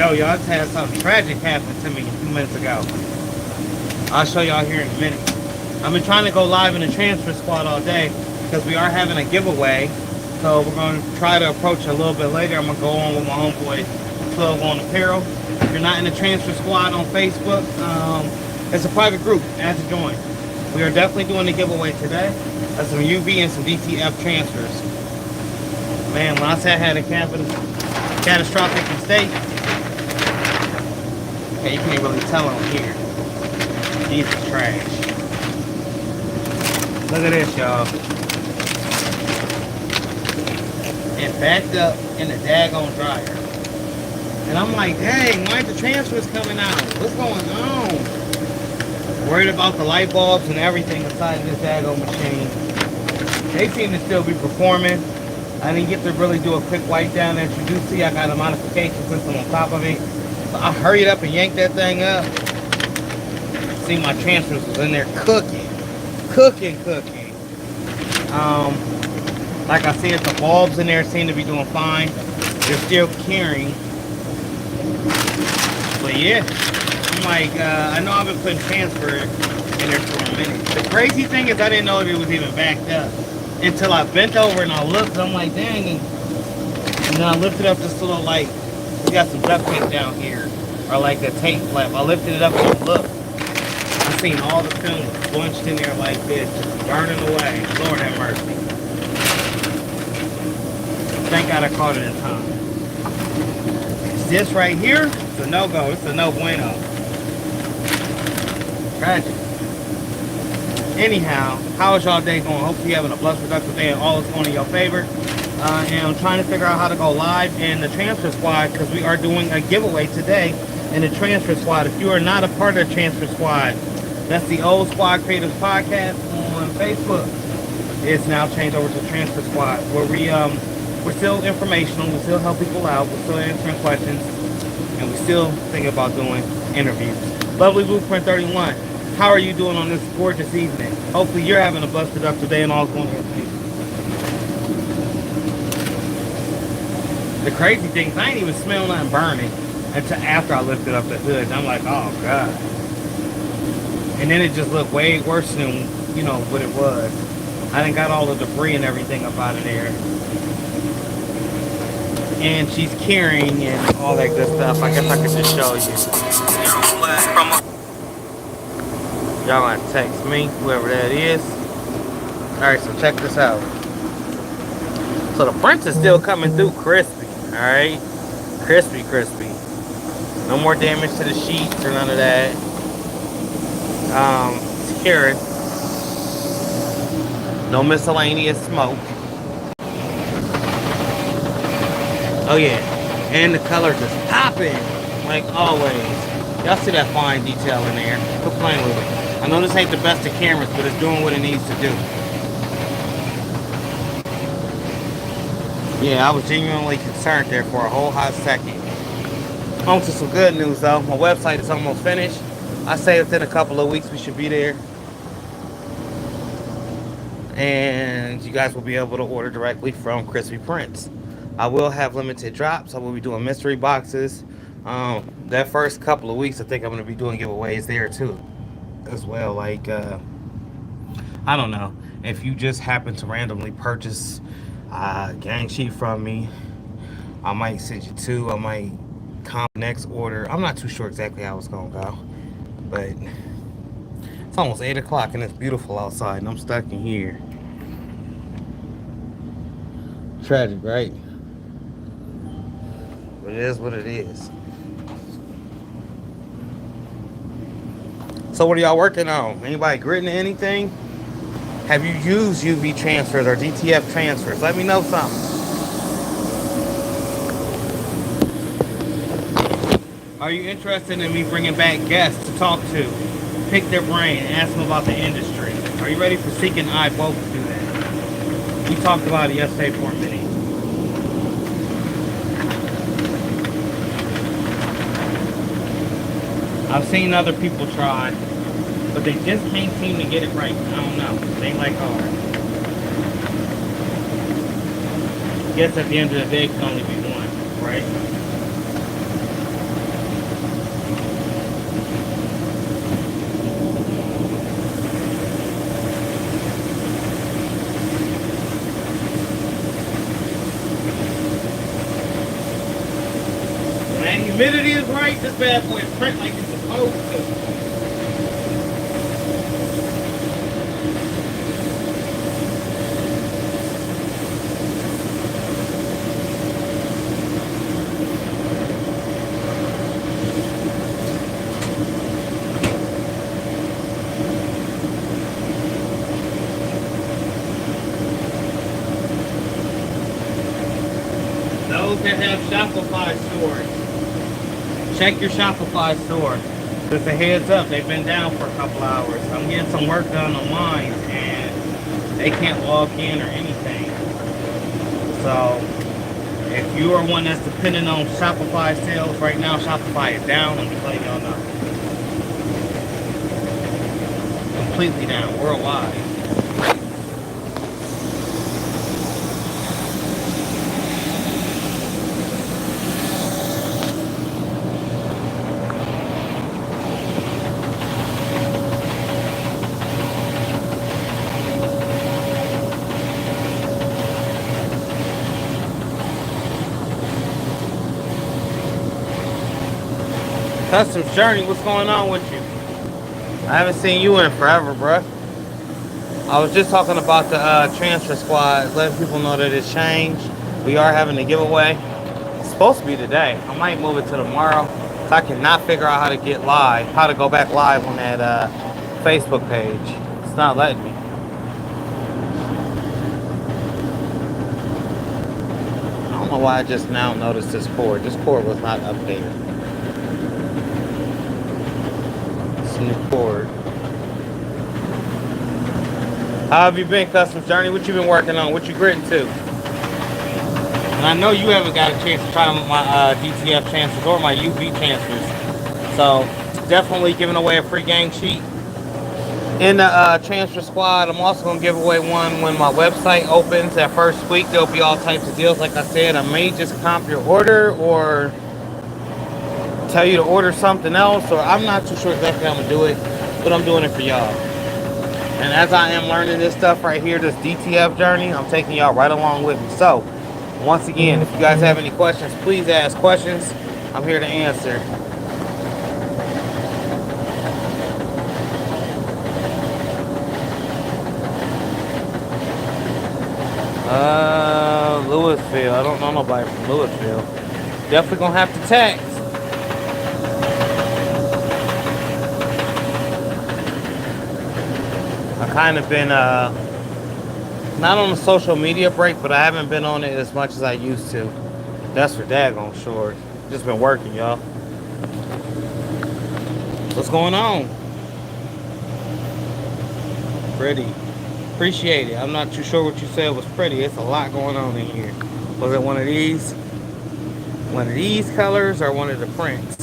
Yo, y'all just had something tragic happen to me a few minutes ago. I'll show y'all here in a minute. I've been trying to go live in the transfer squad all day because we are having a giveaway. So we're going to try to approach it a little bit later. I'm going to go on with my homeboy 12 on Apparel. If you're not in the transfer squad on Facebook, it's a private group. Add to join. We are definitely doing a giveaway today. That's some UV and some DTF transfers. Man, when I say I had a catastrophic mistake, okay, you can't really tell on here. These are trash. Look at this, y'all. And backed up in the daggone dryer. And I'm like, dang, why aren't the transfers coming out? What's going on? Worried about the light bulbs and everything inside of this daggone machine. They seem to still be performing. I didn't get to really do a quick wipe down. As you do see, I got a modification system on top of it. So I hurried up and yanked that thing up. See, my transfers was in there cooking. Cooking. Like I said, the bulbs in there seem to be doing fine. They're still curing. But yeah, I'm like, I know I've been putting transfer in there for a minute. The crazy thing is I didn't know if it was even backed up until I bent over and I looked. I'm like, dang. And then I lifted up this little, like, we got some duct tape down here, or like the tape flap. I lifted it up and looked. I seen all the film bunched in there like this, just burning away. Lord have mercy. Thank God I caught it in time. This right here, it's a no-go. It's a no bueno. Tragic. Anyhow, how is y'all day going? Hopefully you're having a blessed, productive day and all is going in your favor. And I'm trying to figure out how to go live in the transfer squad because we are doing a giveaway today in the transfer squad. If you are not a part of the transfer squad, that's the Old Squad Creatives Podcast on Facebook. It's now changed over to Transfer Squad, where we're still informational, we still help people out, we're still answering questions, and we still think about doing interviews. Lovely Blueprint 31, how are you doing on this gorgeous evening? Hopefully you're having a blessed, productive day and all's going to be. The crazy thing is I ain't even smell nothing burning until after I lifted up the hood. And I'm like, oh God. And then it just looked way worse than, you know, what it was. I done got all the debris and everything up out of there. And she's carrying and all that good stuff. I guess I could just show you. Y'all gonna text me, whoever that is. Alright, so check this out. So the prints is still coming through crispy. Alright? Crispy. No more damage to the sheets or none of that. It's curing. No miscellaneous smoke. Oh yeah, and the colors is popping like always. Y'all see that fine detail in there? Quit playing with it. I know this ain't the best of cameras, but it's doing what it needs to do. Yeah, I was genuinely concerned there for a whole hot second. On to some good news though. My website is almost finished. I say within a couple of weeks we should be there. And you guys will be able to order directly from Crispy Prints. I will have limited drops. I will be doing mystery boxes. That first couple of weeks, I think I'm going to be doing giveaways there too, as well. Like, I don't know. If you just happen to randomly purchase a gang sheet from me, I might send you two. I might come next order. I'm not too sure exactly how it's going to go. But it's almost 8 o'clock and it's beautiful outside and I'm stuck in here. Tragic, right? But it is what it is. So what are y'all working on? Anybody gritting anything? Have you used UV transfers or DTF transfers? Let me know something. Are you interested in me bringing back guests to talk to, pick their brain, and ask them about the industry? Are you ready for Seek and I both to do that? We talked about it yesterday for a minute. I've seen other people try, but they just can't seem to get it right. I don't know. It ain't like ours. I guess at the end of the day, it can only be one, right? humidity is right, this bad boy is print like it's supposed to. Those that have Shopify stores, check your Shopify store. Just a heads up, they've been down for a couple hours. I'm getting some work done on mine and they can't log in or anything. So if you are one that's dependent on Shopify sales, right now Shopify is down. Let me let y'all know. Completely down, worldwide. Customs Journey, what's going on with you? I haven't seen you in forever, bruh. I was just talking about the transfer squad, letting people know that it's changed. We are having a giveaway. It's supposed to be today. I might move it to tomorrow. I cannot figure out how to get live, how to go back live on that Facebook page. It's not letting me. I don't know why I just now noticed this cord. This cord was not updated. New cord. How have you been, Customs Journey? What you been working on? What you gritting to? And I know you haven't got a chance to try my DTF transfers or my UV transfers. So definitely giving away a free gang sheet in the transfer squad. I'm also gonna give away one when my website opens that first week. There'll be all types of deals. Like I said, I may just comp your order or tell you to order something else, or I'm not too sure exactly how I'm gonna do it, but I'm doing it for y'all. And as I am learning this stuff right here, this DTF journey, I'm taking y'all right along with me. So once again, if you guys have any questions, please ask questions. I'm here to answer. Louisville. I don't know nobody from Louisville. Definitely gonna have to text. Kind of been not on a social media break, but I haven't been on it as much as I used to. That's for daggone sure. Just been working, y'all. What's going on? Pretty. Appreciate it. I'm not too sure what you said was pretty. It's a lot going on in here. Was it one of these? One of these colors or one of the prints?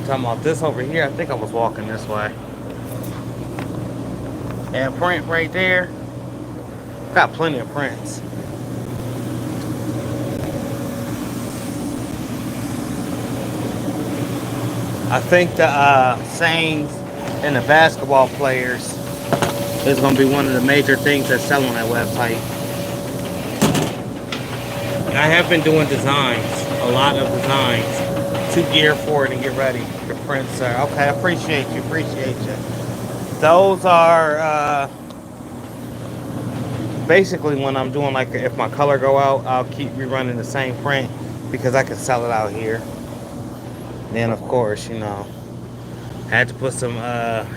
Talking about this over here. I think I was walking this way. And print right there. Got plenty of prints. I think the sayings and the basketball players is going to be one of the major things that sell on that website. I have been doing designs, a lot of designs. To gear for it and get ready. The prints are okay. I appreciate you. Those are basically when I'm doing, like, if my color go out, I'll keep rerunning the same print because I can sell it out here. Then of course, you know, I had to put some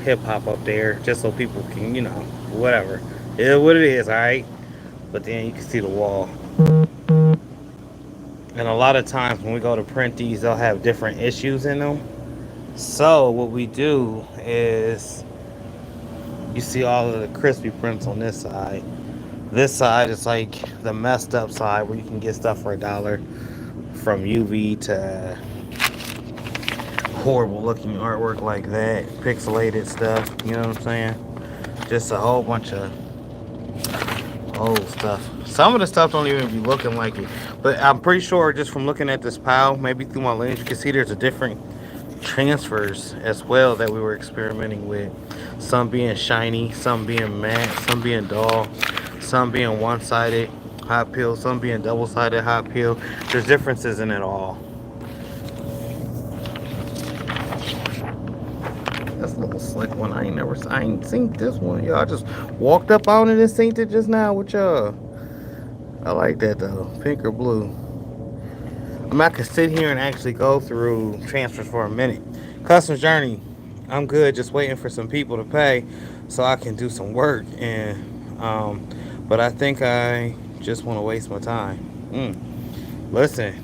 hip hop up there just so people can, you know, whatever. It is what it is, all right. But then you can see the wall. And a lot of times when we go to print these, they'll have different issues in them. So what we do is, you see all of the crispy prints on this side. This side is like the messed up side where you can get stuff for $1, from UV to horrible looking artwork like that, pixelated stuff, you know what I'm saying? Just a whole bunch of old stuff. Some of the stuff don't even be looking like it, but I'm pretty sure just from looking at this pile, maybe through my lens, you can see there's a different transfers as well that we were experimenting with. Some being shiny, some being matte, some being dull, some being one-sided. hot peel, some being double-sided hot peel. There's differences in it all. That's a little slick one. I ain't seen this one. Y'all just walked up on it and synced it just now with y'all. I like that though, pink or blue. I mean, I could sit here and actually go through transfers for a minute. Customs journey, I'm good. Just waiting for some people to pay so I can do some work. But I think I just want to waste my time. Listen,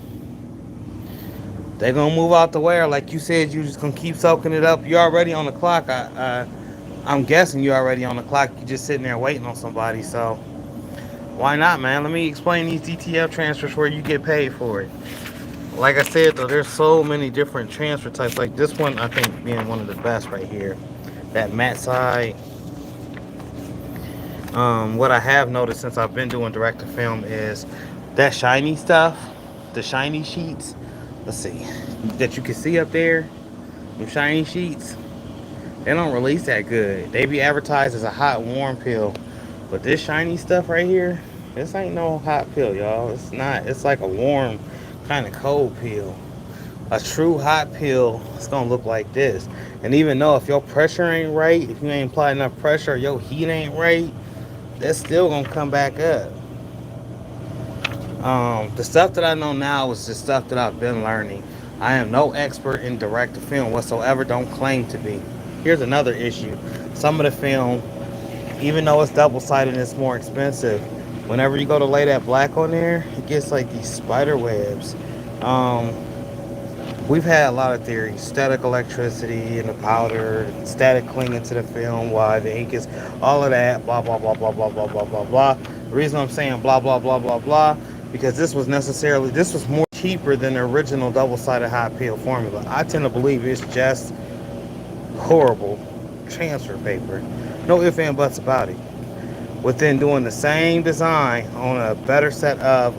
they gonna move out the way, or like you said, you just gonna keep soaking it up. You're already on the clock. I'm guessing you're already on the clock. You're just sitting there waiting on somebody. So why not, man? Let me explain these DTF transfers where you get paid for it. Like I said, though, there's so many different transfer types. Like this one, I think being one of the best right here. That matte side. What I have noticed since I've been doing direct to film is that shiny stuff, the shiny sheets. Let's see, that you can see up there, them shiny sheets. They don't release that good. They be advertised as a hot warm pill, but this shiny stuff right here, this ain't no hot pill, y'all. It's not. It's like a warm, kind of cold pill. A true hot pill, it's gonna look like this. And even though if your pressure ain't right, if you ain't applying enough pressure, or your heat ain't right, that's still gonna come back up. The stuff that I know now is just stuff that I've been learning. I am no expert in direct to film whatsoever. Don't claim to be. Here's another issue. Some of the film, even though it's double-sided and it's more expensive, whenever you go to lay that black on there, it gets like these spider webs. We've had a lot of theories. Static electricity in the powder, static clinging to the film, why the ink is, all of that, blah, blah, blah, blah, blah, blah, blah, blah, blah. The reason I'm saying blah, blah, blah, blah, blah, because this was more cheaper than the original double-sided hot peel formula. I tend to believe it's just horrible transfer paper. No ifs and buts about it. Within doing the same design on a better set of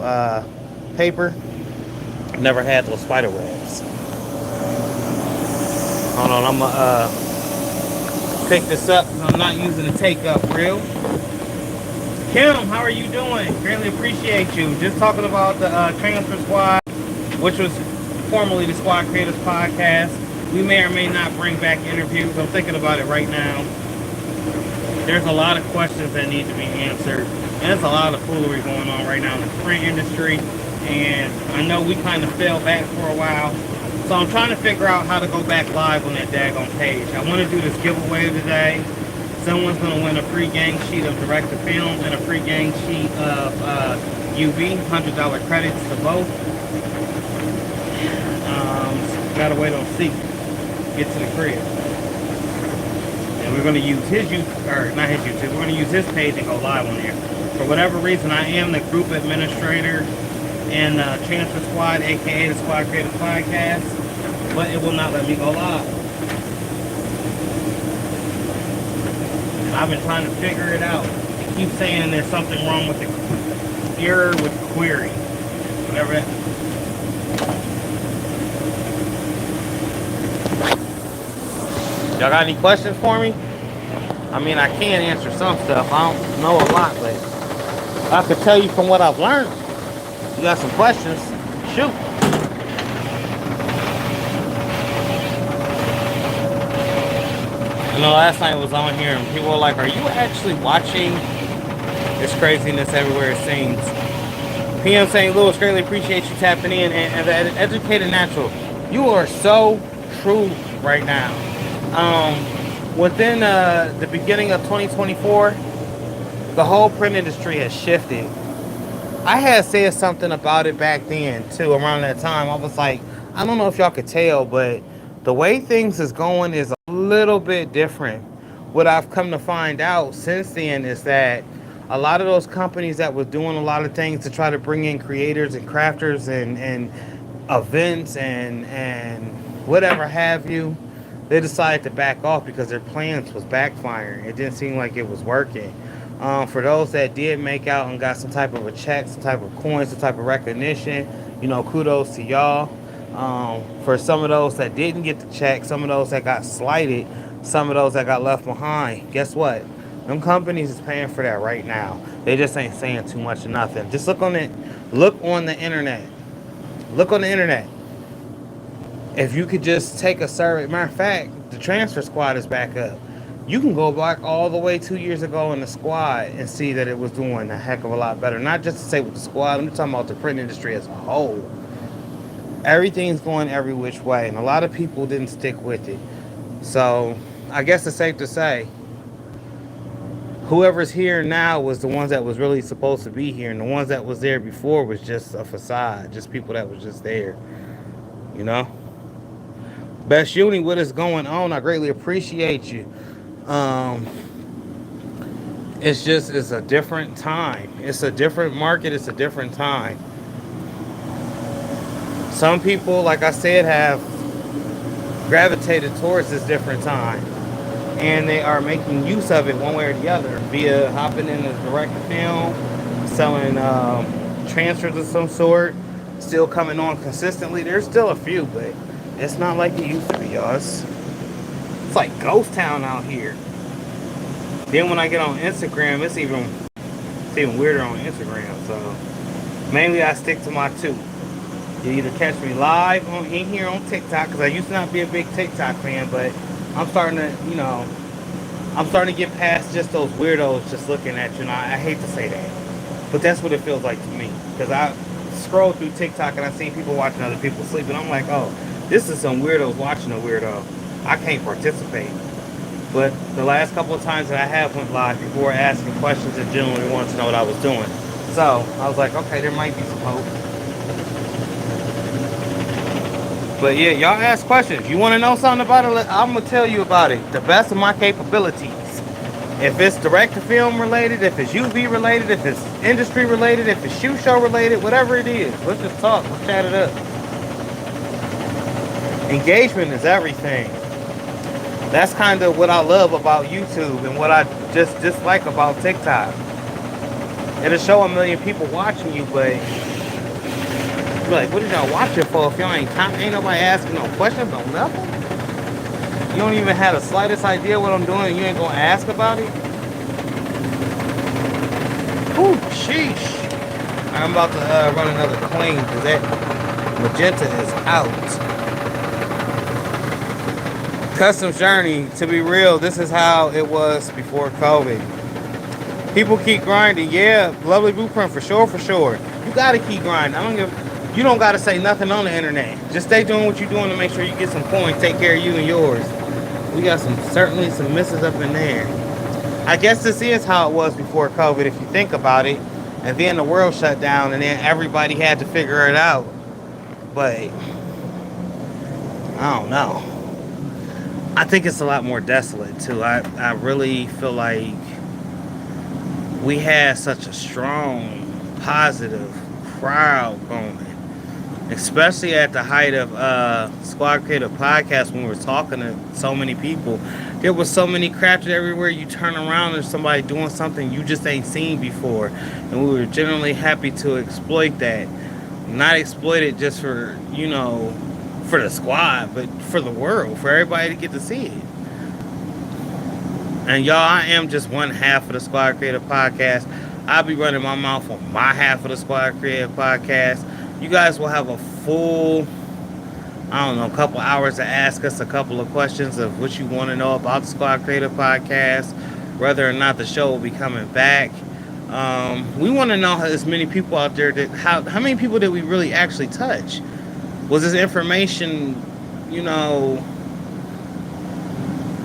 paper, never had those spider webs. Hold on, I'm gonna pick this up because I'm not using a take-up reel. Kim, how are you doing? Greatly appreciate you. Just talking about the Transfer Squad, which was formerly the Squad Creators Podcast. We may or may not bring back interviews. I'm thinking about it right now. There's a lot of questions that need to be answered. And there's a lot of foolery going on right now in the print industry. And I know we kind of fell back for a while. So I'm trying to figure out how to go back live on that daggone page. I want to do this giveaway today. Someone's going to win a free gang sheet of direct to film and a free gang sheet of UV, $100 credits to both. Gotta wait on C. Get to the crib. And we're going to use his YouTube, or not his YouTube, we're going to use his page and go live on there. For whatever reason, I am the group administrator in Transfer Squad, aka the Squad Creators Podcast, but it will not let me go live. And I've been trying to figure it out. It keeps saying there's something wrong with the error with query. Whatever that. Y'all got any questions for me? I mean, I can answer some stuff. I don't know a lot, but I could tell you from what I've learned. You got some questions? Shoot. I know last night I was on here and people were like, are you actually watching? This craziness everywhere it seems. PM St. Louis, greatly appreciate you tapping in. And the Educated Natural, you are so true right now. Within the beginning of 2024, the whole print industry has shifted. I had said something about it back then too, around that time. I was like, I don't know if y'all could tell, but the way things is going is a little bit different. What I've come to find out since then is that a lot of those companies that were doing a lot of things to try to bring in creators and crafters and events and whatever have you, they decided to back off because their plans was backfiring. It didn't seem like it was working. For those that did make out and got some type of a check, some type of coin, some type of recognition, you know, kudos to y'all. For some of those that didn't get the check, some of those that got slighted, some of those that got left behind, guess what? Them companies is paying for that right now. They just ain't saying too much or nothing. Just look on it. Look on the internet. Look on the internet. If you could just take a survey. Matter of fact, the transfer squad is back up. You can go back all the way 2 years ago in the squad and see that it was doing a heck of a lot better. Not just to say with the squad. I'm talking about the print industry as a whole. Everything's going every which way, and a lot of people didn't stick with it. So I guess it's safe to say whoever's here now was the ones that was really supposed to be here, and the ones that was there before was just a facade, just people that was just there, you know. Best Uni, what is going on? I greatly appreciate you. It's a different time. It's a different market. It's a different time. Some people, like I said, have gravitated towards this different time, and they are making use of it one way or the other via hopping in the direct film, selling transfers of some sort, still coming on consistently. There's still a few, but it's not like it used to be, y'all. It's like ghost town out here. Then when I get on Instagram, it's even weirder on Instagram. So mainly I stick to my two. You either catch me live in here on TikTok, because I used to not be a big TikTok fan, but I'm starting to get past just those weirdos just looking at you. And I hate to say that, but that's what it feels like to me. Because I scroll through TikTok and I see people watching other people sleep, and I'm like, oh, this is some weirdos watching a weirdo. I can't participate. But the last couple of times that I have went live before asking questions and genuinely wanted to know what I was doing. So I was like, okay, there might be some hope. But yeah, y'all ask questions. You want to know something about it? I'm going to tell you about it. The best of my capabilities. If it's direct to film related, if it's UV related, if it's industry related, if it's shoe show related, whatever it is. Let's just talk. Let's chat it up. Engagement is everything. That's kind of what I love about YouTube and what I just dislike about TikTok. It'll show 1 million people watching you, but you're like, what are y'all watching for if y'all ain't nobody asking no questions on nothing? You don't even have the slightest idea what I'm doing and you ain't gonna ask about it? Ooh, sheesh. I'm about to run another clean because that magenta is out. Custom journey, to be real, this is how it was before COVID. People keep grinding. Yeah, lovely blueprint for sure, for sure. You gotta keep grinding. You don't gotta say nothing on the internet. Just stay doing what you're doing to make sure you get some coins, take care of you and yours. We got certainly some misses up in there. I guess this is how it was before COVID, if you think about it. And then the world shut down and then everybody had to figure it out. But I don't know. I think it's a lot more desolate too. I really feel like we had such a strong, positive crowd going, especially at the height of Squad Creative Podcast when we were talking to so many people. There was so many crafts everywhere. You turn around, there's somebody doing something you just ain't seen before, and we were generally happy to exploit that. Not exploit it just for, for the squad, but for the world, for everybody to get to see it. And y'all, I am just one half of the Squad Creative Podcast. I'll be running my mouth on my half of the Squad Creative Podcast. You guys will have a full, couple hours to ask us a couple of questions of what you want to know about the Squad Creative Podcast, whether or not the show will be coming back. We want to know how as many people out there how many people did we really actually touch? Was this information,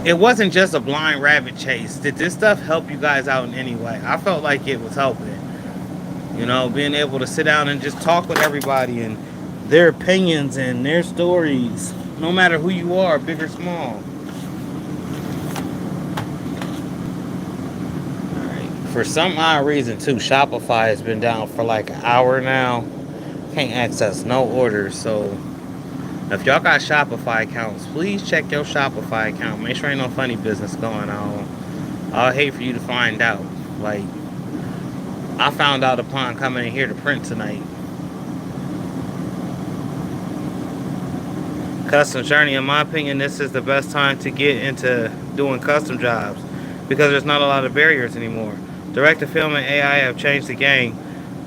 it wasn't just a blind rabbit chase. Did this stuff help you guys out in any way? I felt like it was helping. Being able to sit down and just talk with everybody and their opinions and their stories, no matter who you are, big or small. Alright. For some odd reason, too, Shopify has been down for like an hour now. Can't access no orders, so if y'all got Shopify accounts, please check your Shopify account. Make sure ain't no funny business going on. I'll hate for you to find out. Like, I found out upon coming in here to print tonight. Custom journey, in my opinion, this is the best time to get into doing custom jobs. because there's not a lot of barriers anymore. Direct-to-film and AI have changed the game.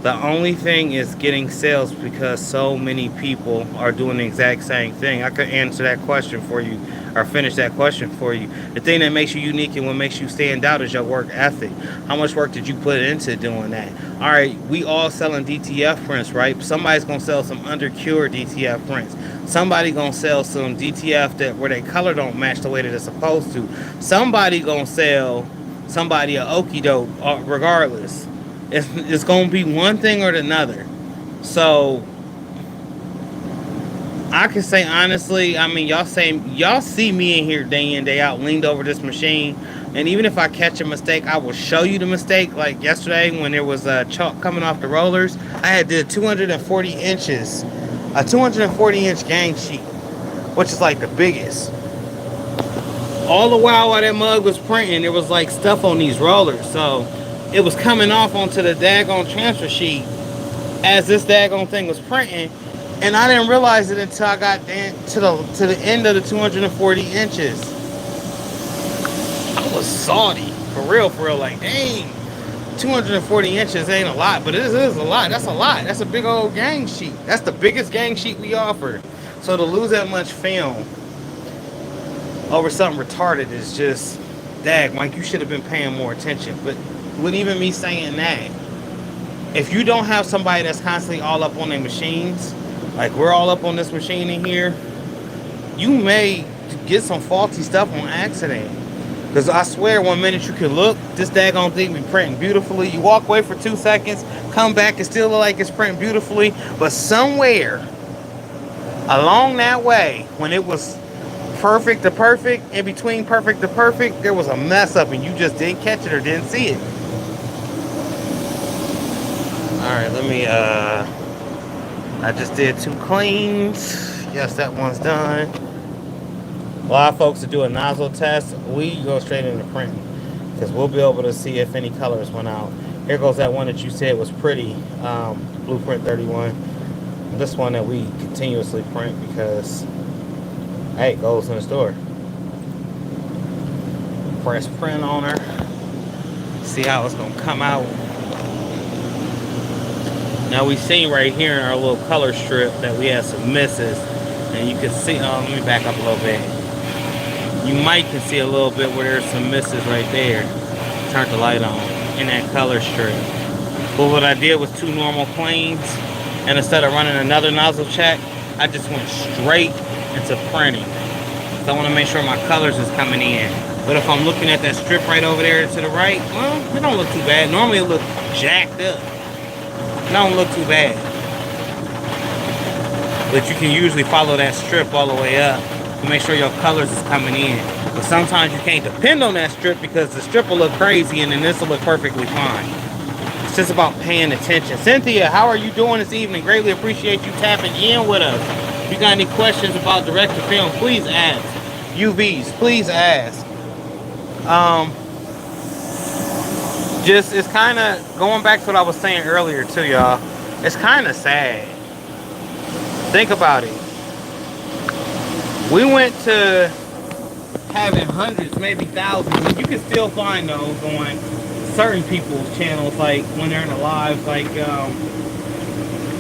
The only thing is getting sales because so many people are doing the exact same thing. I could answer that question for you or finish that question for you. The thing that makes you unique and what makes you stand out is your work ethic. How much work did you put into doing that? All right, we all selling DTF prints, right? Somebody's going to sell some undercured DTF prints. Somebody going to sell some DTF that where their color don't match the way that it's supposed to. Somebody going to sell somebody a okie doke regardless. It's going to be one thing or another. So I can say honestly, I mean, y'all see me in here day in, day out, leaned over this machine. And even if I catch a mistake, I will show you the mistake. Like yesterday when there was chalk coming off the rollers, I had did 240 inches, a 240 inch gang sheet, which is like the biggest. All the while that mug was printing, there was like stuff on these rollers. So it was coming off onto the daggone transfer sheet as this daggone thing was printing, and I didn't realize it until I got to the end of the 240 inches. I was salty, for real, like, dang, 240 inches ain't a lot, but it is a lot. That's a lot. That's a big old gang sheet. That's the biggest gang sheet we offer. So to lose that much film over something retarded is just, dag, Mike, you should have been paying more attention. But with even me saying that, if you don't have somebody that's constantly all up on their machines, like we're all up on this machine in here, you may get some faulty stuff on accident. Because I swear, 1 minute you can look, this daggone thing be printing beautifully. You walk away for 2 seconds, come back, and still look like it's printing beautifully. But somewhere along that way, when it was perfect to perfect, in between perfect to perfect, there was a mess up and you just didn't catch it or didn't see it. Alright, let me, I just did 2 cleans. Yes, that one's done. A lot of folks that do a nozzle test, we go straight into printing because we'll be able to see if any colors went out. Here goes that one that you said was pretty, Blueprint 31. This one that we continuously print because, hey, it goes in the store. Press print on her. See how it's going to come out. Now we seen right here in our little color strip that we had some misses. And you can see, let me back up a little bit. You might can see a little bit where there's some misses right there. Turn the light on in that color strip. But what I did was 2 normal cleans. And instead of running another nozzle check, I just went straight into printing. So I want to make sure my colors is coming in. But if I'm looking at that strip right over there to the right, well, it don't look too bad. Normally it looks jacked up. It don't look too bad. But you can usually follow that strip all the way up to make sure your colors is coming in. But sometimes you can't depend on that strip because the strip will look crazy and then this will look perfectly fine. It's just about paying attention. Cynthia, how are you doing this evening? Greatly appreciate you tapping in with us. If you got any questions about direct-to-film, please ask. UVs, please ask. Just, it's kind of, going back to what I was saying earlier too, y'all. It's kind of sad. Think about it. We went to having hundreds, maybe thousands, and you can still find those on certain people's channels, like when they're in the lives, like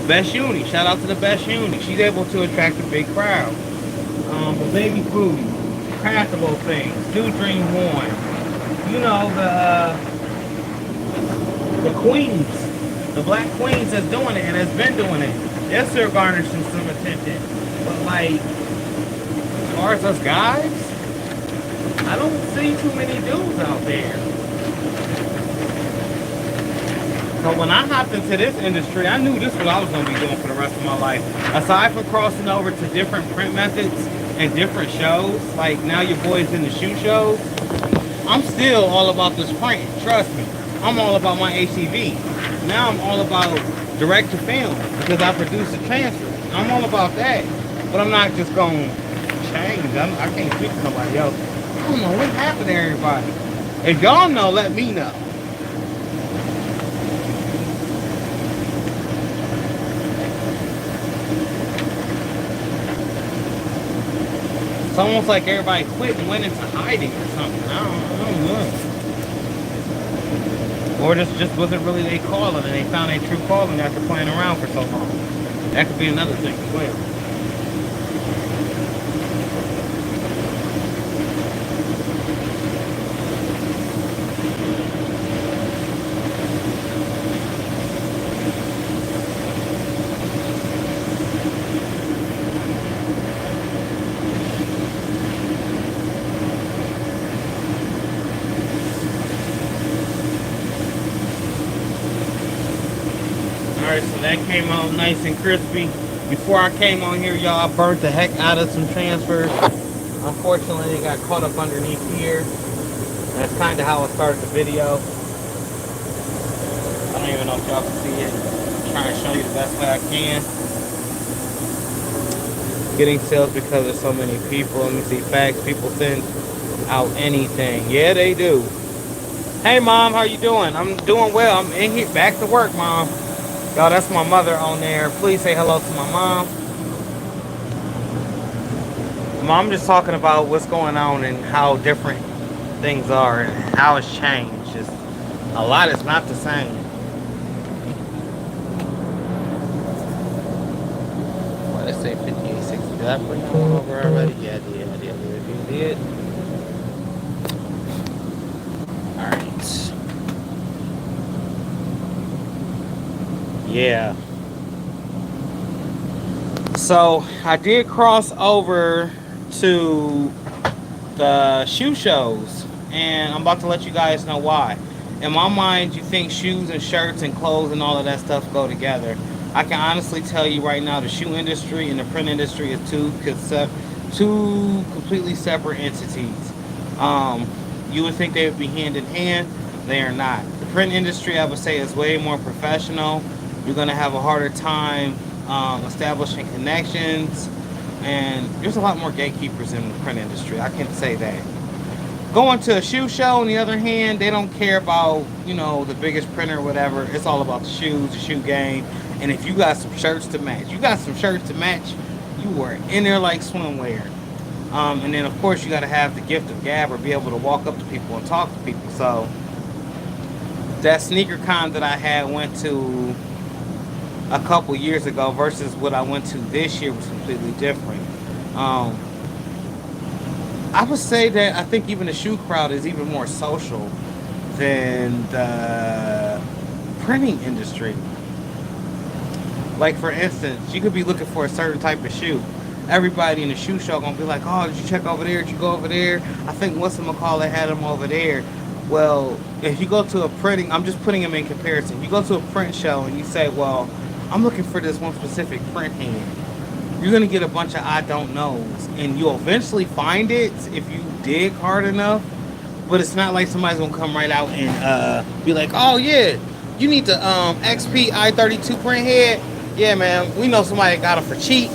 Best Uni. Shout out to the Best Uni. She's able to attract a big crowd. The Baby Food, Craftable Things, Do Dream One. You know, the queens, the black queens that's doing it and has been doing it. They're still garnishing some attention. But like, as far as us guys, I don't see too many dudes out there. So when I hopped into this industry, I knew this was what I was going to be doing for the rest of my life. Aside from crossing over to different print methods and different shows, like now your boy's in the shoe shows, I'm still all about this print, trust me. I'm all about my ACV. Now I'm all about direct to film because I produce the transfer. I'm all about that. But I'm not just going to change. I can't speak to nobody else. I don't know what happened to everybody. If y'all know, let me know. It's almost like everybody quit and went into hiding or something. I don't know. Or this just wasn't really their calling and they found their true calling after playing around for so long. That could be another thing as well. Alright, so that came out nice and crispy. Before I came on here, y'all, I burnt the heck out of some transfers. Unfortunately, they got caught up underneath here. That's kind of how I started the video. I don't even know if y'all can see it. I'm trying to show you the best way I can. Getting sales because there's so many people. Let me see, facts. People send out anything. Yeah, they do. Hey, Mom, how you doing? I'm doing well. I'm in here, back to work, Mom. Y'all, that's my mother on there. Please say hello to my mom. Mom, I'm just talking about what's going on and how different things are and how it's changed. Just a lot is not the same. Well, let's say 5860. Did I bring that one over already? Yeah, I did. I did. Alright. Yeah. So I did cross over to the shoe shows, and I'm about to let you guys know why. In my mind, you think shoes and shirts and clothes and all of that stuff go together. I can honestly tell you right now, the shoe industry and the print industry is two completely separate entities. You would think they would be hand in hand. They are not. The print industry, I would say, is way more professional. You're going to have a harder time establishing connections, and there's a lot more gatekeepers in the print industry. I can say that. Going to a shoe show, on the other hand, they don't care about, you know, the biggest printer or whatever. It's all about the shoes, the shoe game, and if you got some shirts to match, you are in there like swimwear. And then, of course, you got to have the gift of gab or be able to walk up to people and talk to people. So that sneaker con that I had went to a couple years ago versus what I went to this year was completely different. I would say that I think even the shoe crowd is even more social than the printing industry. Like, for instance, you could be looking for a certain type of shoe. Everybody in the shoe show gonna be like, oh, did you check over there? Did you go over there? I think whatchamacallit had them over there. Well, if you go to a printing, I'm just putting them in comparison. You go to a print show and you say, well, I'm looking for this one specific print hand. You're going to get a bunch of I don't knows. And you'll eventually find it if you dig hard enough. But it's not like somebody's going to come right out and be like, oh, yeah, you need the XP I-32 print head. Yeah, man, we know somebody got them for cheap.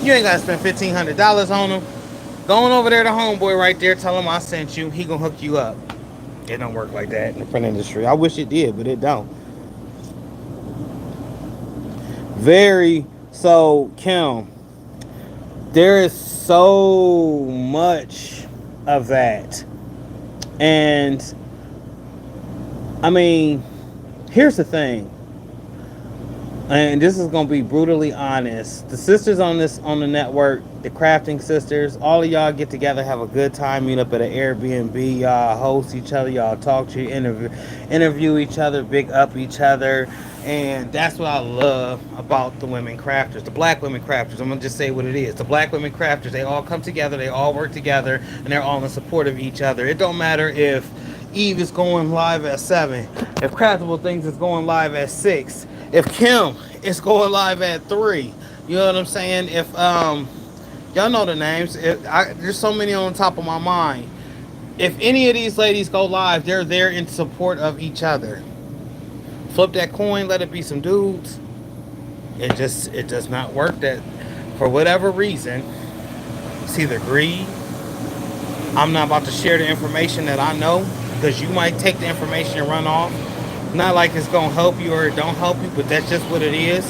You ain't got to spend $1,500 on them. Going over there to homeboy right there, tell him I sent you. He going to hook you up. It don't work like that in the print industry. I wish it did, but it don't. So, Kim, there is so much of that. And I mean, here's the thing. And this is going to be brutally honest. The sisters on the network, the crafting sisters, all of y'all get together, have a good time, meet up at an Airbnb, y'all host each other, y'all talk to you, interview each other, big up each other. And that's what I love about the women crafters, the black women crafters. I'm going to just say what it is. The black women crafters, they all come together, they all work together, and they're all in support of each other. It don't matter if Eve is going live at 7, if Craftable Things is going live at 6, if Kim is going live at 3. You know what I'm saying? If y'all know the names. There's so many on top of my mind. If any of these ladies go live, they're there in support of each other. Flip that coin, let it be some dudes. It does not work. That for whatever reason, it's either greed. I'm not about to share the information that I know, because you might take the information and run off. Not like it's gonna help you or it don't help you, but that's just what it is.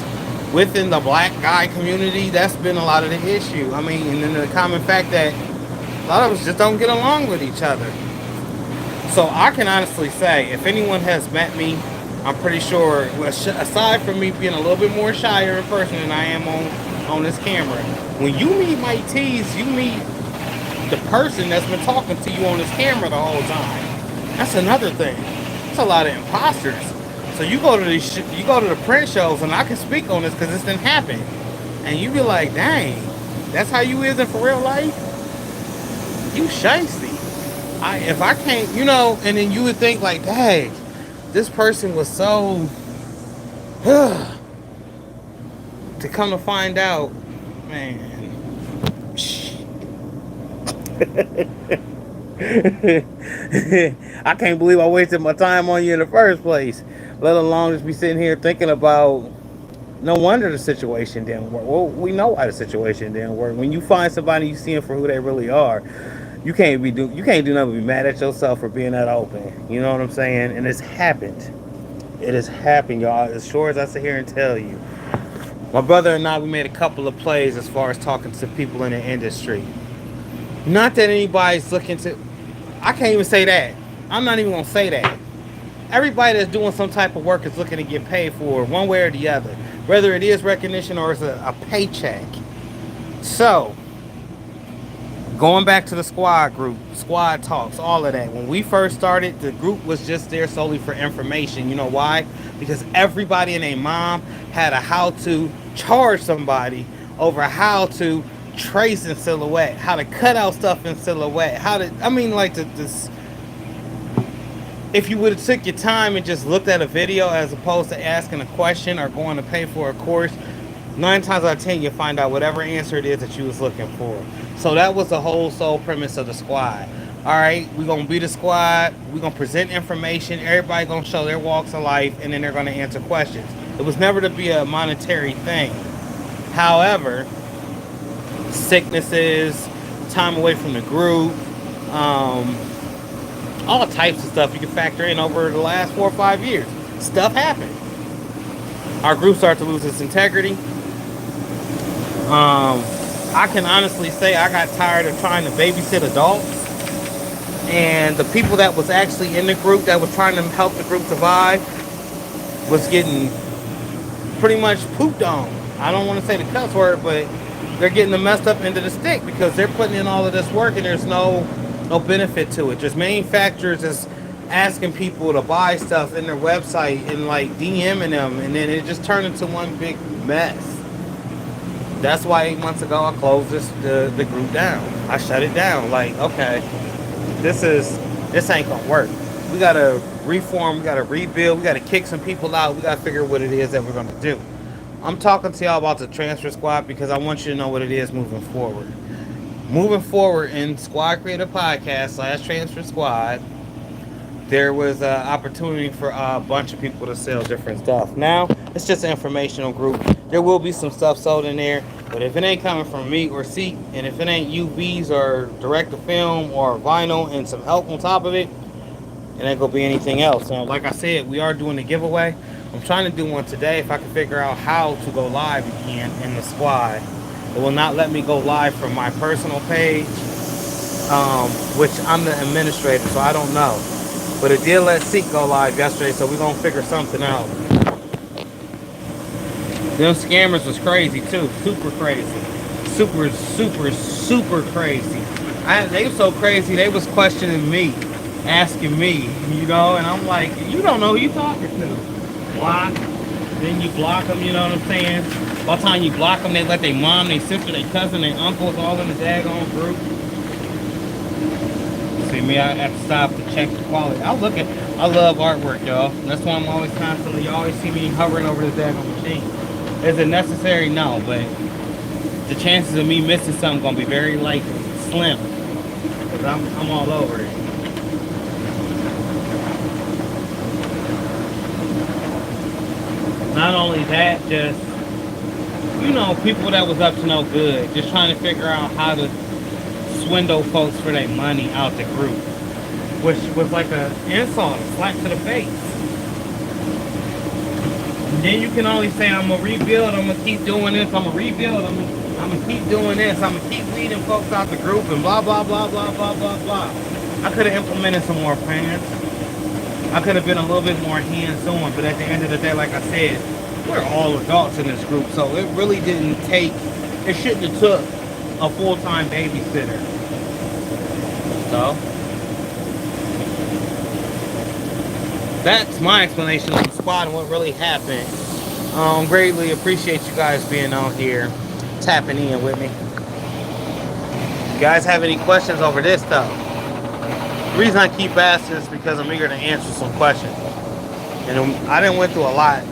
Within the black guy community, that's been a lot of the issue. I mean, and then the common fact that a lot of us just don't get along with each other. So I can honestly say, if anyone has met me, I'm pretty sure, aside from me being a little bit more shyer in person than I am on this camera, when you meet Mike T's, you meet the person that's been talking to you on this camera the whole time. That's another thing. It's a lot of imposters. So you go to the print shows, and I can speak on this because this didn't happen, and you be like, dang, that's how you is in for real life. You shiesty. If I can't, and then you would think like, dang, this person was so. To come to find out, man. I can't believe I wasted my time on you in the first place. Let alone just be sitting here thinking about. No wonder the situation didn't work. Well, we know why the situation didn't work. When you find somebody, you see them for who they really are. You can't do nothing but be mad at yourself for being that open. You know what I'm saying? And it's happened. It has happened, y'all. As sure as I sit here and tell you. My brother and I, we made a couple of plays as far as talking to people in the industry. Not that anybody's looking to. I can't even say that. I'm not even gonna say that. Everybody that's doing some type of work is looking to get paid for one way or the other, whether it is recognition or it's a paycheck. So, going back to the squad group, squad talks, all of that. When we first started, the group was just there solely for information. You know why? Because everybody and their mom had a how to charge somebody over how to trace in silhouette, how to cut out stuff in silhouette, if you would have took your time and just looked at a video as opposed to asking a question or going to pay for a course, 9 times out of 10 you'll find out whatever answer it is that you was looking for. So that was the whole sole premise of the squad. Alright, we're going to be the squad, we're going to present information, everybody going to show their walks of life, and then they're going to answer questions. It was never to be a monetary thing. However, sicknesses, time away from the group, all types of stuff you can factor in over the last 4 or 5 years. Stuff happened. Our group started to lose its integrity. I can honestly say I got tired of trying to babysit adults, and the people that was actually in the group that was trying to help the group survive was getting pretty much pooped on. I don't want to say the cuss word, but they're getting the messed up end of the stick because they're putting in all of this work and there's no benefit to it. Just manufacturers is asking people to buy stuff in their website and like DMing them, and then it just turned into one big mess. That's why 8 months ago I closed the group down. I shut it down. Like, okay, this ain't gonna work. We gotta reform, we gotta rebuild, we gotta kick some people out, we gotta figure what it is that we're gonna do. I'm talking to y'all about the transfer squad because I want you to know what it is moving forward. Moving forward in Squad Creator Podcast / Transfer Squad, there was an opportunity for a bunch of people to sell different stuff. Now, it's just an informational group. There will be some stuff sold in there, but if it ain't coming from me or Seek, and if it ain't UVs or direct to film or vinyl and some help on top of it, it ain't gonna be anything else. So, like I said, we are doing a giveaway. I'm trying to do one today. If I can figure out how to go live again in the squad. It will not let me go live from my personal page, which I'm the administrator, so I don't know. But it did let Seek go live yesterday, so we're going to figure something out. Them scammers was crazy, too. Super crazy. Super, super, super crazy. They were so crazy, they was questioning me, asking me, and I'm like, you don't know who you talking to. Block. Then you block them, you know what I'm saying? By the time you block them, they let their mom, their sister, their cousin, their uncles all in the daggone group. See me, I have to stop to check the quality. I love artwork, y'all. That's why I'm always constantly, you always see me hovering over the daggone machine. Is it necessary? No, but the chances of me missing something gonna be very likely, slim. Because I'm all over it. Not only that, just, people that was up to no good, just trying to figure out how to swindle folks for their money out the group, which was like an insult, a slap to the face. And then you can only say, I'm gonna rebuild, I'm gonna keep doing this, I'm gonna rebuild, I'm gonna keep doing this, I'm gonna keep weeding folks out the group, and blah, blah, blah, blah, blah, blah, blah. I could have implemented some more plans. I could have been a little bit more hands-on, but at the end of the day, like I said, we're all adults in this group, so it really didn't take, it shouldn't have took a full-time babysitter. So that's my explanation of the squad and what really happened. Greatly appreciate you guys being on here, tapping in with me. You guys have any questions over this though? The reason I keep asking is because I'm eager to answer some questions. And I done went through a lot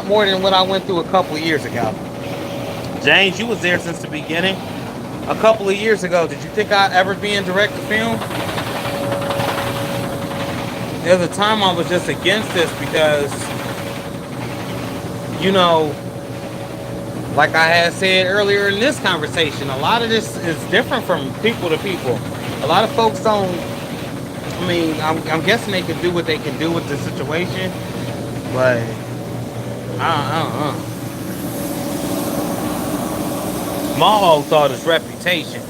more than what I went through a couple of years ago. James, you was there since the beginning. A couple of years ago, did you think I'd ever be in direct to film? There was a time I was just against this because, you know, like I had said earlier in this conversation, a lot of this is different from people to people. A lot of folks don't, I mean, I'm guessing they can do what they can do with the situation, but I don't know. My whole thought is reputation.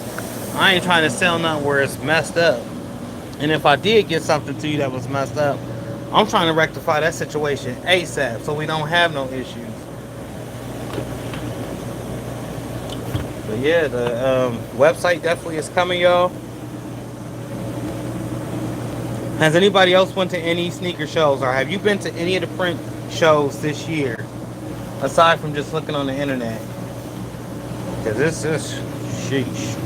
I ain't trying to sell nothing where it's messed up. And if I did get something to you that was messed up, I'm trying to rectify that situation ASAP so we don't have no issues. But yeah, the website definitely is coming, y'all. Has anybody else went to any sneaker shows, or have you been to any of the print shows this year, aside from just looking on the internet? Because this is sheesh.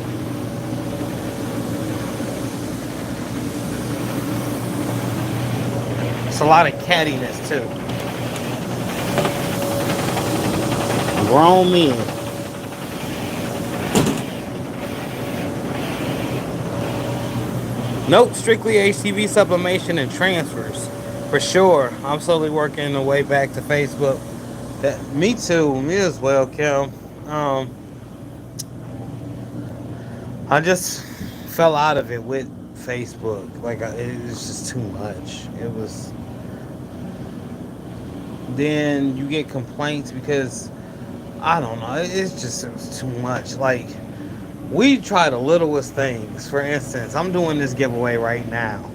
It's a lot of cattiness too. Grown men. Nope, strictly HTV sublimation and transfers. For sure. I'm slowly working the way back to Facebook. Me too. Me as well, Kim. I just fell out of it with Facebook. Like, it was just too much. It was. Then you get complaints because, I don't know, it was too much. Like, we try the littlest things. For instance, I'm doing this giveaway right now.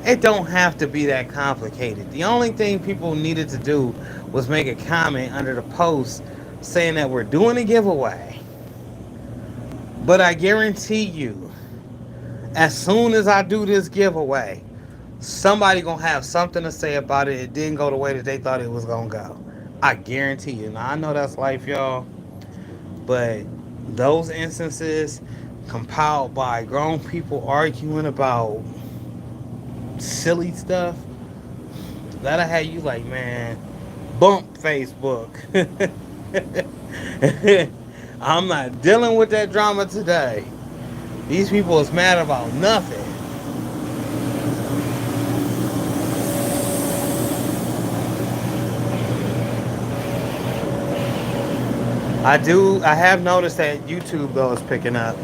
It don't have to be that complicated. The only thing people needed to do was make a comment under the post saying that we're doing a giveaway. But I guarantee you, as soon as I do this giveaway, somebody gonna have something to say about it. It didn't go the way that they thought it was gonna go. I guarantee you. Now I know that's life, y'all, but those instances compiled by grown people arguing about silly stuff, that'll have you like, man, bump Facebook. I'm not dealing with that drama today. These people is mad about nothing. I have noticed that YouTube though is picking up.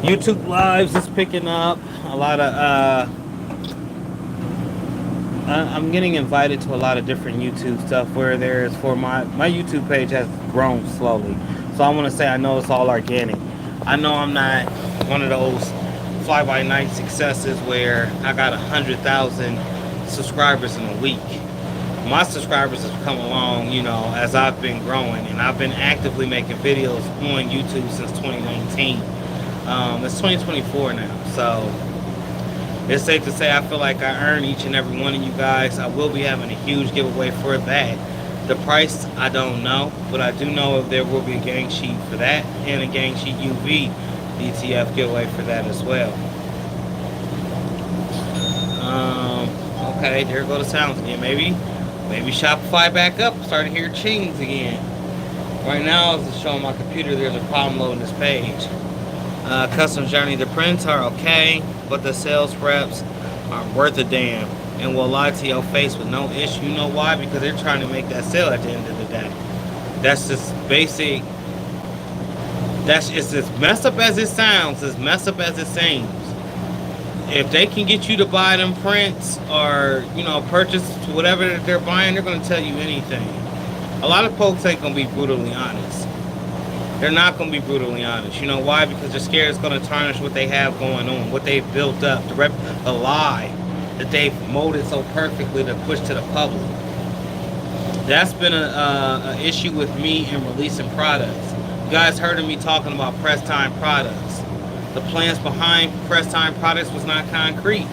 YouTube Lives is picking up. A lot of I'm getting invited to a lot of different YouTube stuff where there's, for my YouTube page has grown slowly. So I want to say I know it's all organic. I know I'm not one of those fly-by-night successes where I got 100,000 subscribers in a week. My subscribers have come along, you know, as I've been growing, and I've been actively making videos on YouTube since 2019. It's 2024 now, so it's safe to say I feel like I earn each and every one of you guys. I will be having a huge giveaway for that. The price, I don't know, but I do know there will be a gang sheet for that and a gang sheet UV DTF giveaway for that as well. Okay, there go the sounds again. Maybe Shopify back up, start to hear chings again. Right now, as it's showing my computer, there's a problem loading this page. Custom journey, the prints are okay, but the sales reps aren't worth a damn and will lie to your face with no issue. You know why? Because they're trying to make that sale at the end of the day. That's just basic. It's as messed up as it sounds, as messed up as it seems. If they can get you to buy them prints or, you know, purchase whatever that they're buying, they're going to tell you anything. A lot of folks ain't going to be brutally honest. They're not going to be brutally honest. You know why? Because they're scared it's going to tarnish what they have going on, what they've built up, the lie that they've molded so perfectly to push to the public. That's been a issue with me in releasing products. You guys heard of me talking about press time products. The plans behind press time products was not concrete.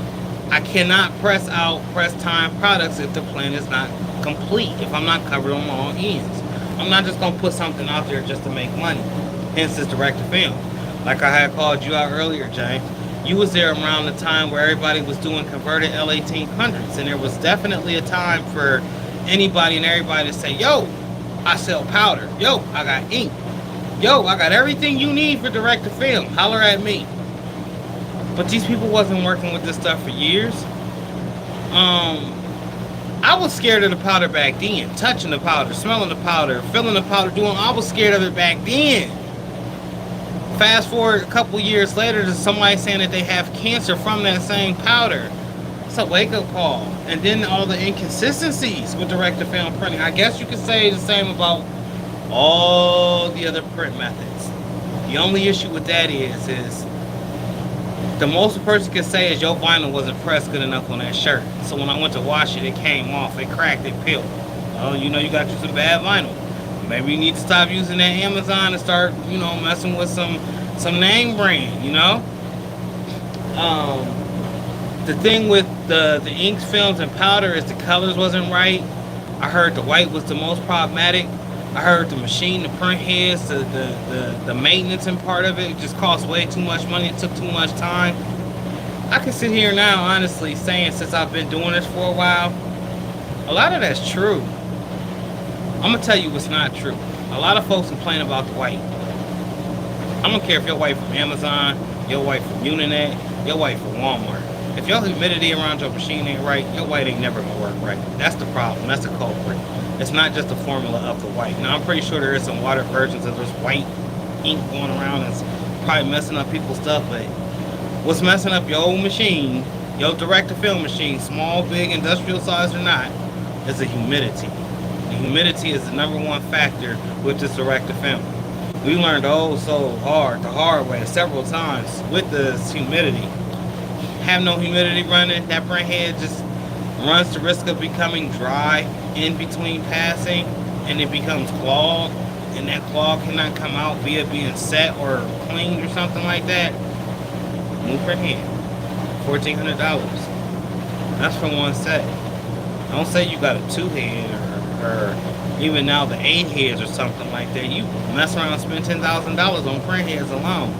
I cannot press out press time products if the plan is not complete, if I'm not covered on all ends. I'm not just going to put something out there just to make money. Hence this direct to film. Like I had called you out earlier, James. You was there around the time where everybody was doing converted L1800s, and there was definitely a time for anybody and everybody to say, yo, I sell powder. Yo, I got ink. Yo, I got everything you need for direct to film. Holler at me. But these people wasn't working with this stuff for years. I was scared of the powder back then. Touching the powder, smelling the powder, feeling the powder, I was scared of it back then. Fast forward a couple years later to somebody saying that they have cancer from that same powder. It's a wake-up call. And then all the inconsistencies with direct to film printing. I guess you could say the same about all the other print methods. The only issue with that is the most a person can say is your vinyl wasn't pressed good enough on that shirt. So when I went to wash it, it came off, it cracked, it peeled. Oh, you know you got you some bad vinyl. Maybe you need to stop using that Amazon and start, you know, messing with some name brand, you know? The thing with the inks, films, and powder is the colors wasn't right. I heard the white was the most problematic. I heard the machine, the print heads, the maintenance and part of it just cost way too much money. It took too much time. I can sit here now, honestly, saying since I've been doing this for a while, a lot of that's true. I'm going to tell you what's not true. A lot of folks complain about the white. I don't care if you're white from Amazon, you're white from Uninet, you're white from Walmart. If your humidity around your machine ain't right, your white ain't never going to work right. That's the problem. That's the culprit. It's not just the formula of the white. Now, I'm pretty sure there is some water versions of this white ink going around that's probably messing up people's stuff, but what's messing up your old machine, your direct-to-film machine, small, big, industrial size or not, is the humidity. The humidity is the #1 factor with this direct-to-film. We learned the hard way, several times with this humidity. Have no humidity running, that print head just runs the risk of becoming dry in between passing, and it becomes clogged, and that clog cannot come out via being set or cleaned or something like that. New print head, $1,400. That's for one set. Don't say you got a 2-head or even now the 8 heads or something like that. You mess around and spend $10,000 on print heads alone,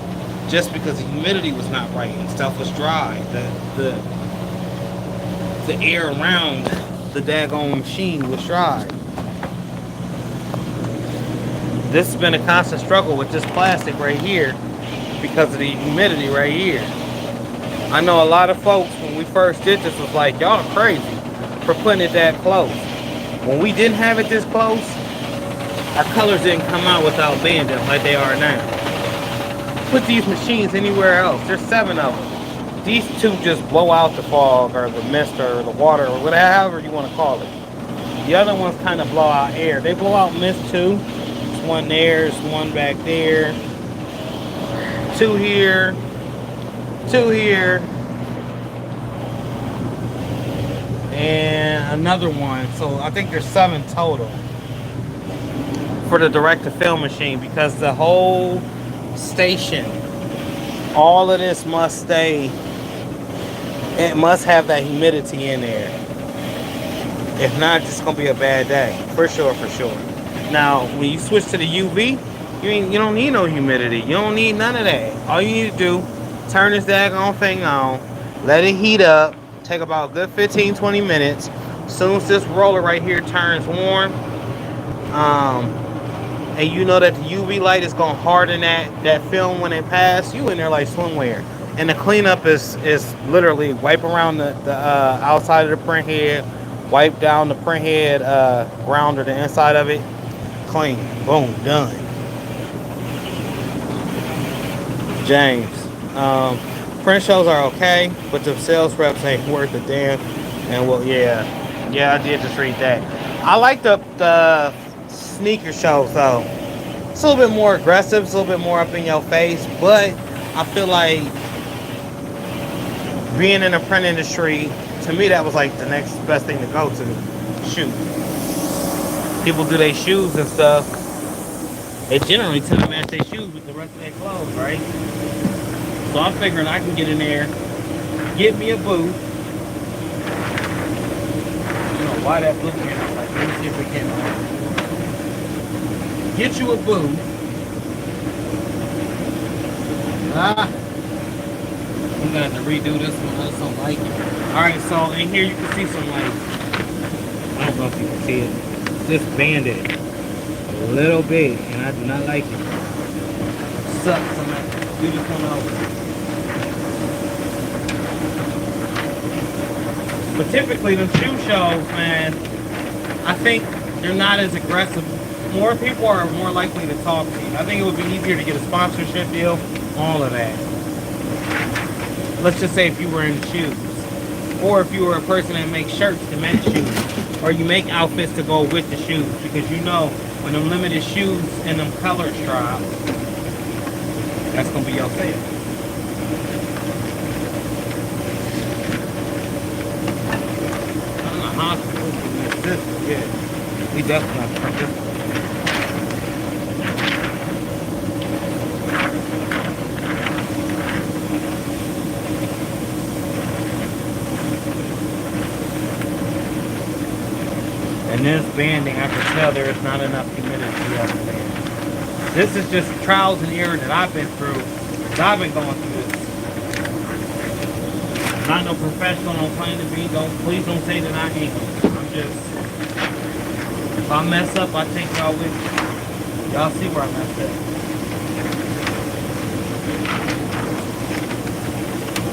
just because the humidity was not right and stuff was dry. The air around the daggone machine was dry. This has been a constant struggle with this plastic right here because of the humidity right here. I know a lot of folks when we first did this was like, y'all crazy for putting it that close. When we didn't have it this close, our colors didn't come out without bending like they are now. Put these machines anywhere else. There's 7 of them. These 2 just blow out the fog or the mist or the water or whatever you want to call it. The other ones kind of blow out air. They blow out mist too. There's one there, there's one back there. 2 here. 2 here. And another one. So I think there's 7 total for the direct-to-film machine, because the whole station, all of this must stay. It must have that humidity in there. If not, it's gonna be a bad day. For sure, for sure. Now, when you switch to the UV, you don't need no humidity. You don't need none of that. All you need to do, turn this daggone thing on, let it heat up, take about a good 15-20 minutes. As soon as this roller right here turns warm, and you know that the UV light is gonna harden that film when it passes, you in there like swimwear. And the cleanup is literally wipe around the outside of the print head, wipe down the print head ground or the inside of it, clean, boom, done. James, print shows are okay, but the sales reps ain't worth a damn. And well, yeah, I did just read that. I like the sneaker shows though. It's a little bit more aggressive, it's a little bit more up in your face, but I feel like being in the print industry, to me that was like the next best thing to go to. Shoot. People do their shoes and stuff. They generally tend to match their shoes with the rest of their clothes, right? So I'm figuring I can get in there, get me a booth. I don't know why that booth came out like, let me see if it came out. Get you a booth. I'm gonna have to redo this one. I just don't like it. Alright, so in here you can see some like, I don't know if you can see it. Just banded a little bit, and I do not like it. Sucks. I'm gonna do this one over. But typically the shoe shows, man, I think they're not as aggressive. More people are more likely to talk to you. I think it would be easier to get a sponsorship deal, all of that. Let's just say if you were in shoes, or if you were a person that makes shirts to match shoes, or you make outfits to go with the shoes, because you know when them limited shoes and them colors drop, that's gonna be your sale. I don't know how to do this. Yeah, we definitely have to print this one. And this banding, I can tell there is not enough humidity up there. This is just trials and error that I've been through. I've been going through this. I'm not no professional, don't claim to be. Please don't say that I ain't. I'm just, if I mess up, I take y'all with me. Y'all see where I messed up.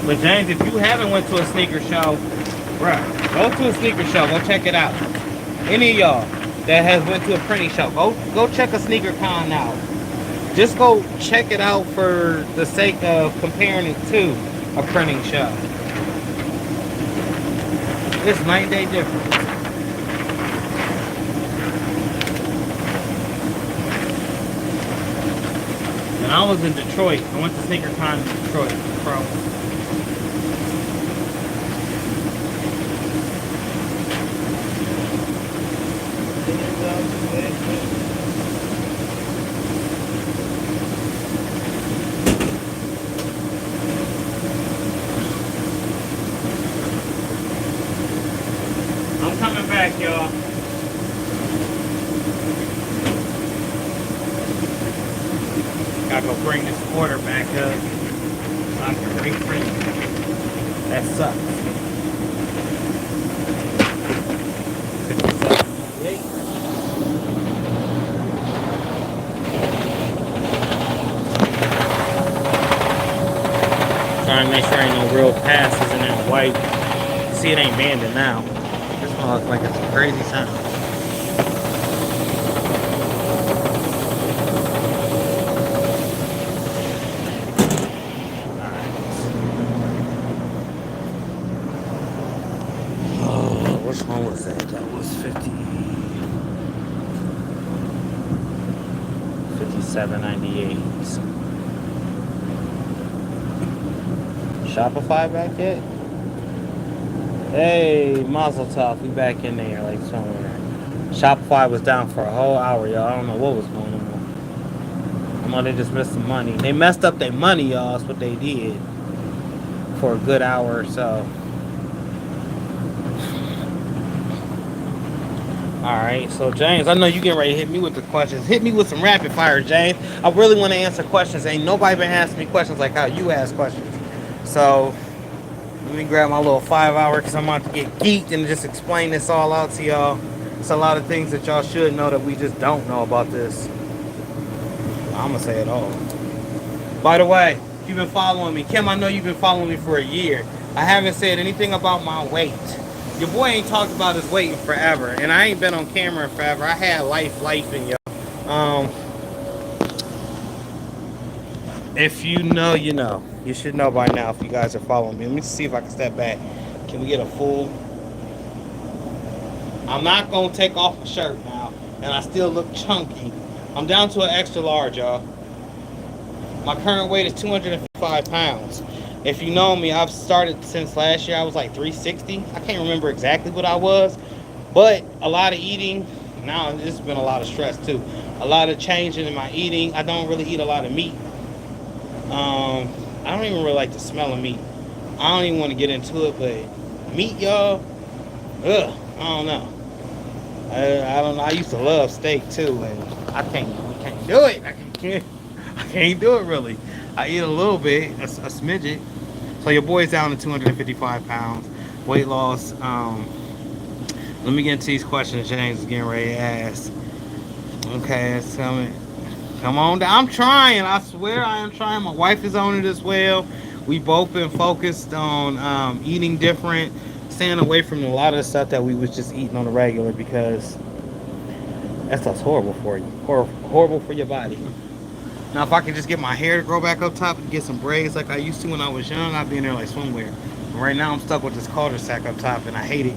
But James, if you haven't went to a sneaker show, bruh, go to a sneaker show, go check it out. Any of y'all that has went to a printing show, go check a sneaker con out. Just go check it out for the sake of comparing it to a printing show. It's night and day difference. When I was in Detroit, I went to sneaker con in Detroit, bro. I'm coming back, y'all. Gotta go bring this order back up so I can reprint it. That sucks. 57.98. Trying to make sure ain't no real passes in that white. See, it ain't banded now. This one looks like it's a crazy sound. Which one was that? That was 57.98. Shopify back yet? Hey, Mazel Tov, we back in there like somewhere. Shopify was down for a whole hour, y'all. I don't know what was going on. I know they just missed some money. They messed up their money, y'all. That's what they did for a good hour or so. Alright, so James, I know you getting ready to hit me with the questions. Hit me with some rapid fire, James. I really want to answer questions. Ain't nobody been asking me questions like how you ask questions. So, let me grab my little 5 hour because I'm about to get geeked and just explain this all out to y'all. It's a lot of things that y'all should know that we just don't know about this. I'm going to say it all. By the way, if you've been following me, Kim, I know you've been following me for a year. I haven't said anything about my weight. Your boy ain't talked about his weight in forever, and I ain't been on camera in forever. I had life in y'all. If you know, you know. You should know by now if you guys are following me. Let me see if I can step back. Can we get a full? I'm not gonna take off the shirt now, and I still look chunky. I'm down to an extra large, y'all. My current weight is 205 pounds. If you know me, I've started since last year. I was like 360. I can't remember exactly what I was, but a lot of eating. Now, this has been a lot of stress too. A lot of changing in my eating. I don't really eat a lot of meat. I don't even really like the smell of meat. I don't even want to get into it, but meat, y'all, ugh, I don't know. I don't know. I used to love steak too, and I can't do it. I can't do it really. I eat a little bit, a smidget. So your boy's down to 255 pounds. Weight loss. Let me get into these questions James is getting ready to ask. Okay, it's coming. Come on down. I'm trying. I swear I am trying. My wife is on it as well. We both been focused on eating different, staying away from a lot of the stuff that we was just eating on the regular because that stuff's horrible for you. Horrible for your body. Now, if I could just get my hair to grow back up top and get some braids like I used to when I was young, I'd be in there like swimwear. But right now, I'm stuck with this cul-de-sac up top, and I hate it.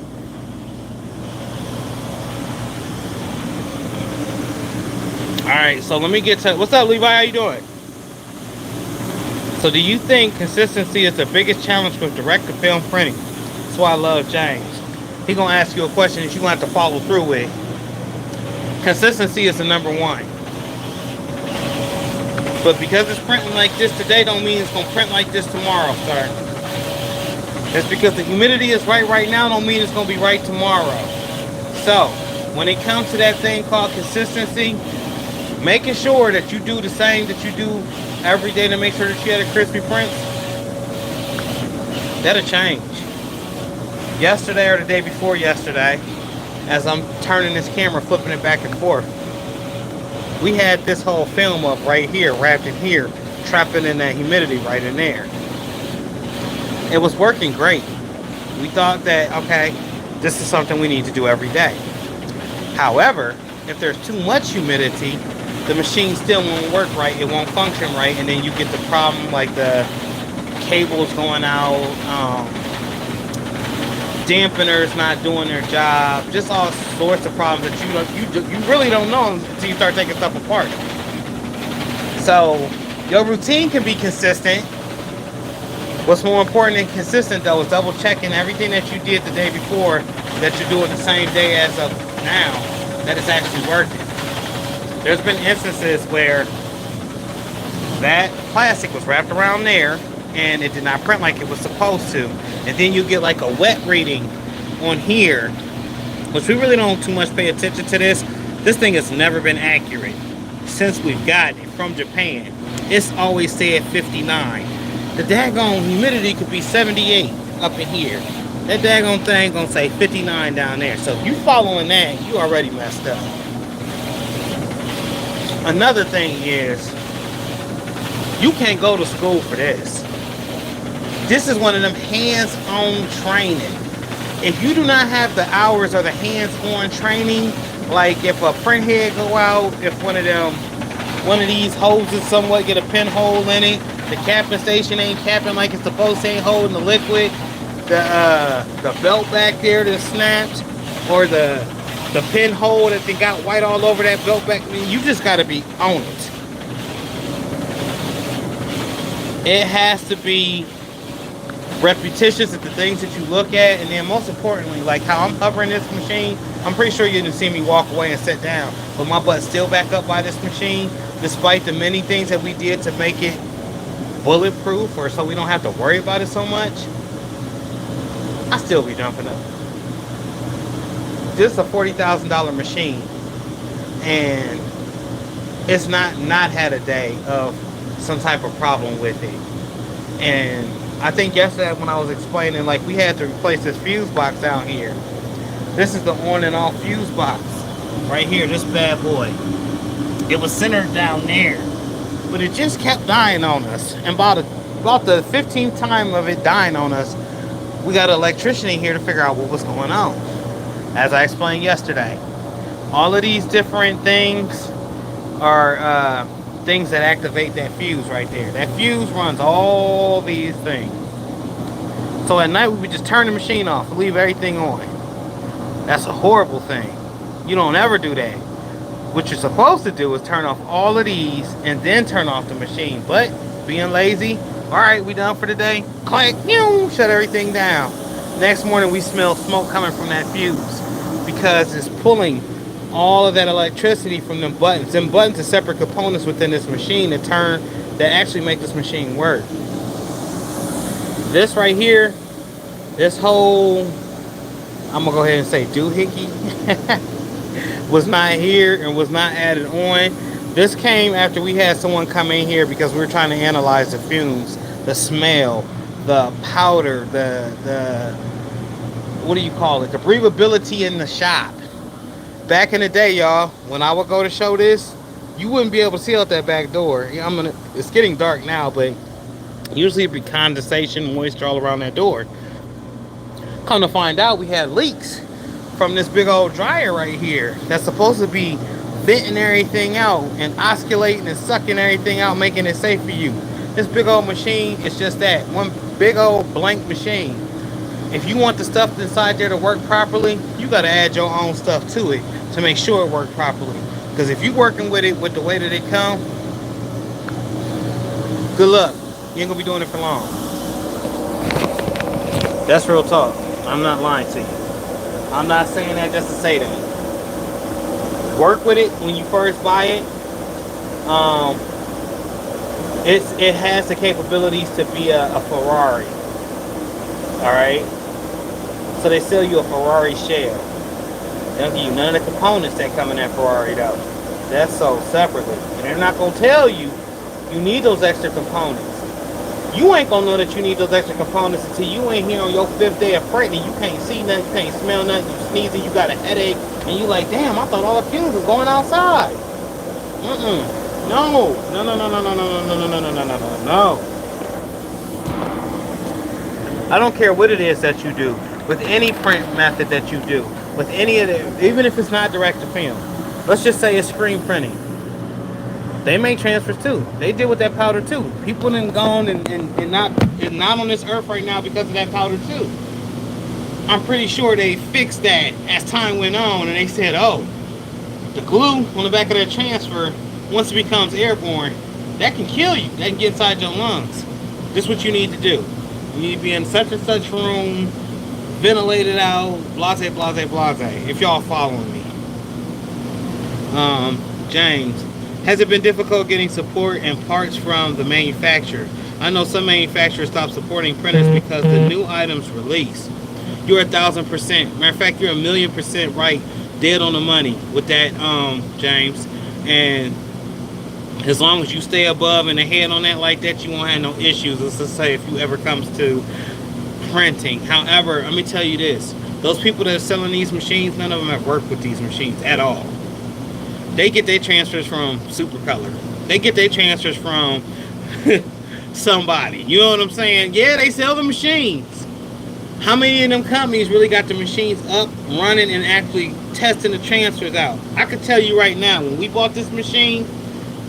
All right, so let me get to... What's up, Levi? How you doing? So do you think consistency is the biggest challenge with direct-to-film printing? That's why I love James. He's going to ask you a question that you're going to have to follow through with. Consistency is the number one. But because it's printing like this today don't mean it's going to print like this tomorrow, sir. Just because the humidity is right now don't mean it's going to be right tomorrow. So, when it comes to that thing called consistency, making sure that you do the same that you do every day to make sure that you have a crispy print, that'll change. Yesterday or the day before yesterday, as I'm turning this camera, flipping it back and forth, we had this whole film up right here, wrapped in here, trapping in that humidity right in there. It was working great. We thought that, okay, this is something we need to do every day. However, if there's too much humidity, the machine still won't work right, it won't function right, and then you get the problem like the cables going out, dampeners not doing their job, just all sorts of problems that you really don't know until you start taking stuff apart. So your routine can be consistent. What's more important than consistent though is double checking everything that you did the day before that you're doing the same day as of now, that it's actually working. There's been instances where that plastic was wrapped around there and it did not print like it was supposed to, and then you get like a wet reading on here, which we really don't too much pay attention to this. This thing has never been accurate since we've gotten it from Japan. It's always said 59. The daggone humidity could be 78 up in here. That daggone thing gonna say 59 down there. So if you following that, you already messed up. Another thing is, you can't go to school for this. This is one of them hands-on training. If you do not have the hours or the hands-on training, like if a print head go out, if one of these hoses somewhat get a pinhole in it, the capping station ain't capping like it's supposed to, ain't holding the liquid, the belt back there that snapped, or the pinhole that they got white all over that belt back, I mean, you just gotta be on it. It has to be repetitious at the things that you look at, and then most importantly, like how I'm hovering this machine, I'm pretty sure you didn't see me walk away and sit down, but my butt's still back up by this machine, despite the many things that we did to make it bulletproof, or so we don't have to worry about it so much. I still be jumping up. This is a $40,000 machine, and it's not had a day of some type of problem with it. And I think yesterday when I was explaining, like, we had to replace this fuse box out here. This is the on and off fuse box right here, this bad boy. It was centered down there, but it just kept dying on us. And about the 15th time of it dying on us, we got an electrician in here to figure out what was going on. As I explained yesterday, all of these different things are things that activate that fuse right there. That fuse runs all these things. So at night we would just turn the machine off and leave everything on. That's a horrible thing. You don't ever do that. What you're supposed to do is turn off all of these and then turn off the machine. But being lazy, all right, we done for the day. Click, shut everything down. Next morning we smell smoke coming from that fuse because it's pulling all of that electricity from them buttons. Them buttons are separate components within this machine that actually make this machine work. This right here, this whole, I'm gonna go ahead and say doohickey, was not here and was not added on. This came after we had someone come in here because we were trying to analyze the fumes, the smell, the powder, the what do you call it? The breathability in the shop. Back in the day, y'all, when I would go to show this, you wouldn't be able to see out that back door. It's getting dark now, but usually it'd be condensation, moisture all around that door. Come to find out, we had leaks from this big old dryer right here that's supposed to be venting everything out and oscillating and sucking everything out, making it safe for you. This big old machine is just that, one big old blank machine. If you want the stuff inside there to work properly, you got to add your own stuff to it to make sure it works properly. Because if you're working with it with the way that it come, good luck. You ain't gonna be doing it for long. That's real talk. I'm not lying to you. I'm not saying that just to say that. Work with it when you first buy it. It has the capabilities to be a Ferrari. Alright? So they sell you a Ferrari shell. They don't give you none of the components that come in that Ferrari though. That's sold separately. And they're not going to tell you you need those extra components. You ain't going to know that you need those extra components until you ain't here on your 5th day of pregnant. You can't see nothing, you can't smell nothing, you sneezing, you got a headache, and you like, damn, I thought all the fumes was going outside. No. I don't care what it is that you do, with any print method that you do, with any of the, even if it's not direct to film. Let's just say it's screen printing. They make transfers too. They did with that powder too. People done gone and not on this earth right now because of that powder too. I'm pretty sure they fixed that as time went on, and they said, oh, the glue on the back of that transfer, once it becomes airborne, that can kill you. That can get inside your lungs. This is what you need to do. You need to be in such and such room, ventilated out, blase. If y'all following me. James, has it been difficult getting support and parts from the manufacturer? I know some manufacturers stop supporting printers because the new items release. You're 1,000%. Matter of fact, you're 1,000,000% right, dead on the money with that, James. And as long as you stay above and ahead on that like that, you won't have no issues. Let's just say if you ever comes to printing. However, let me tell you this. Those people that are selling these machines, none of them have worked with these machines at all. They get their transfers from Supercolor. They get their transfers from somebody. You know what I'm saying? Yeah, they sell the machines. How many of them companies really got the machines up, running, and actually testing the transfers out? I could tell you right now, when we bought this machine,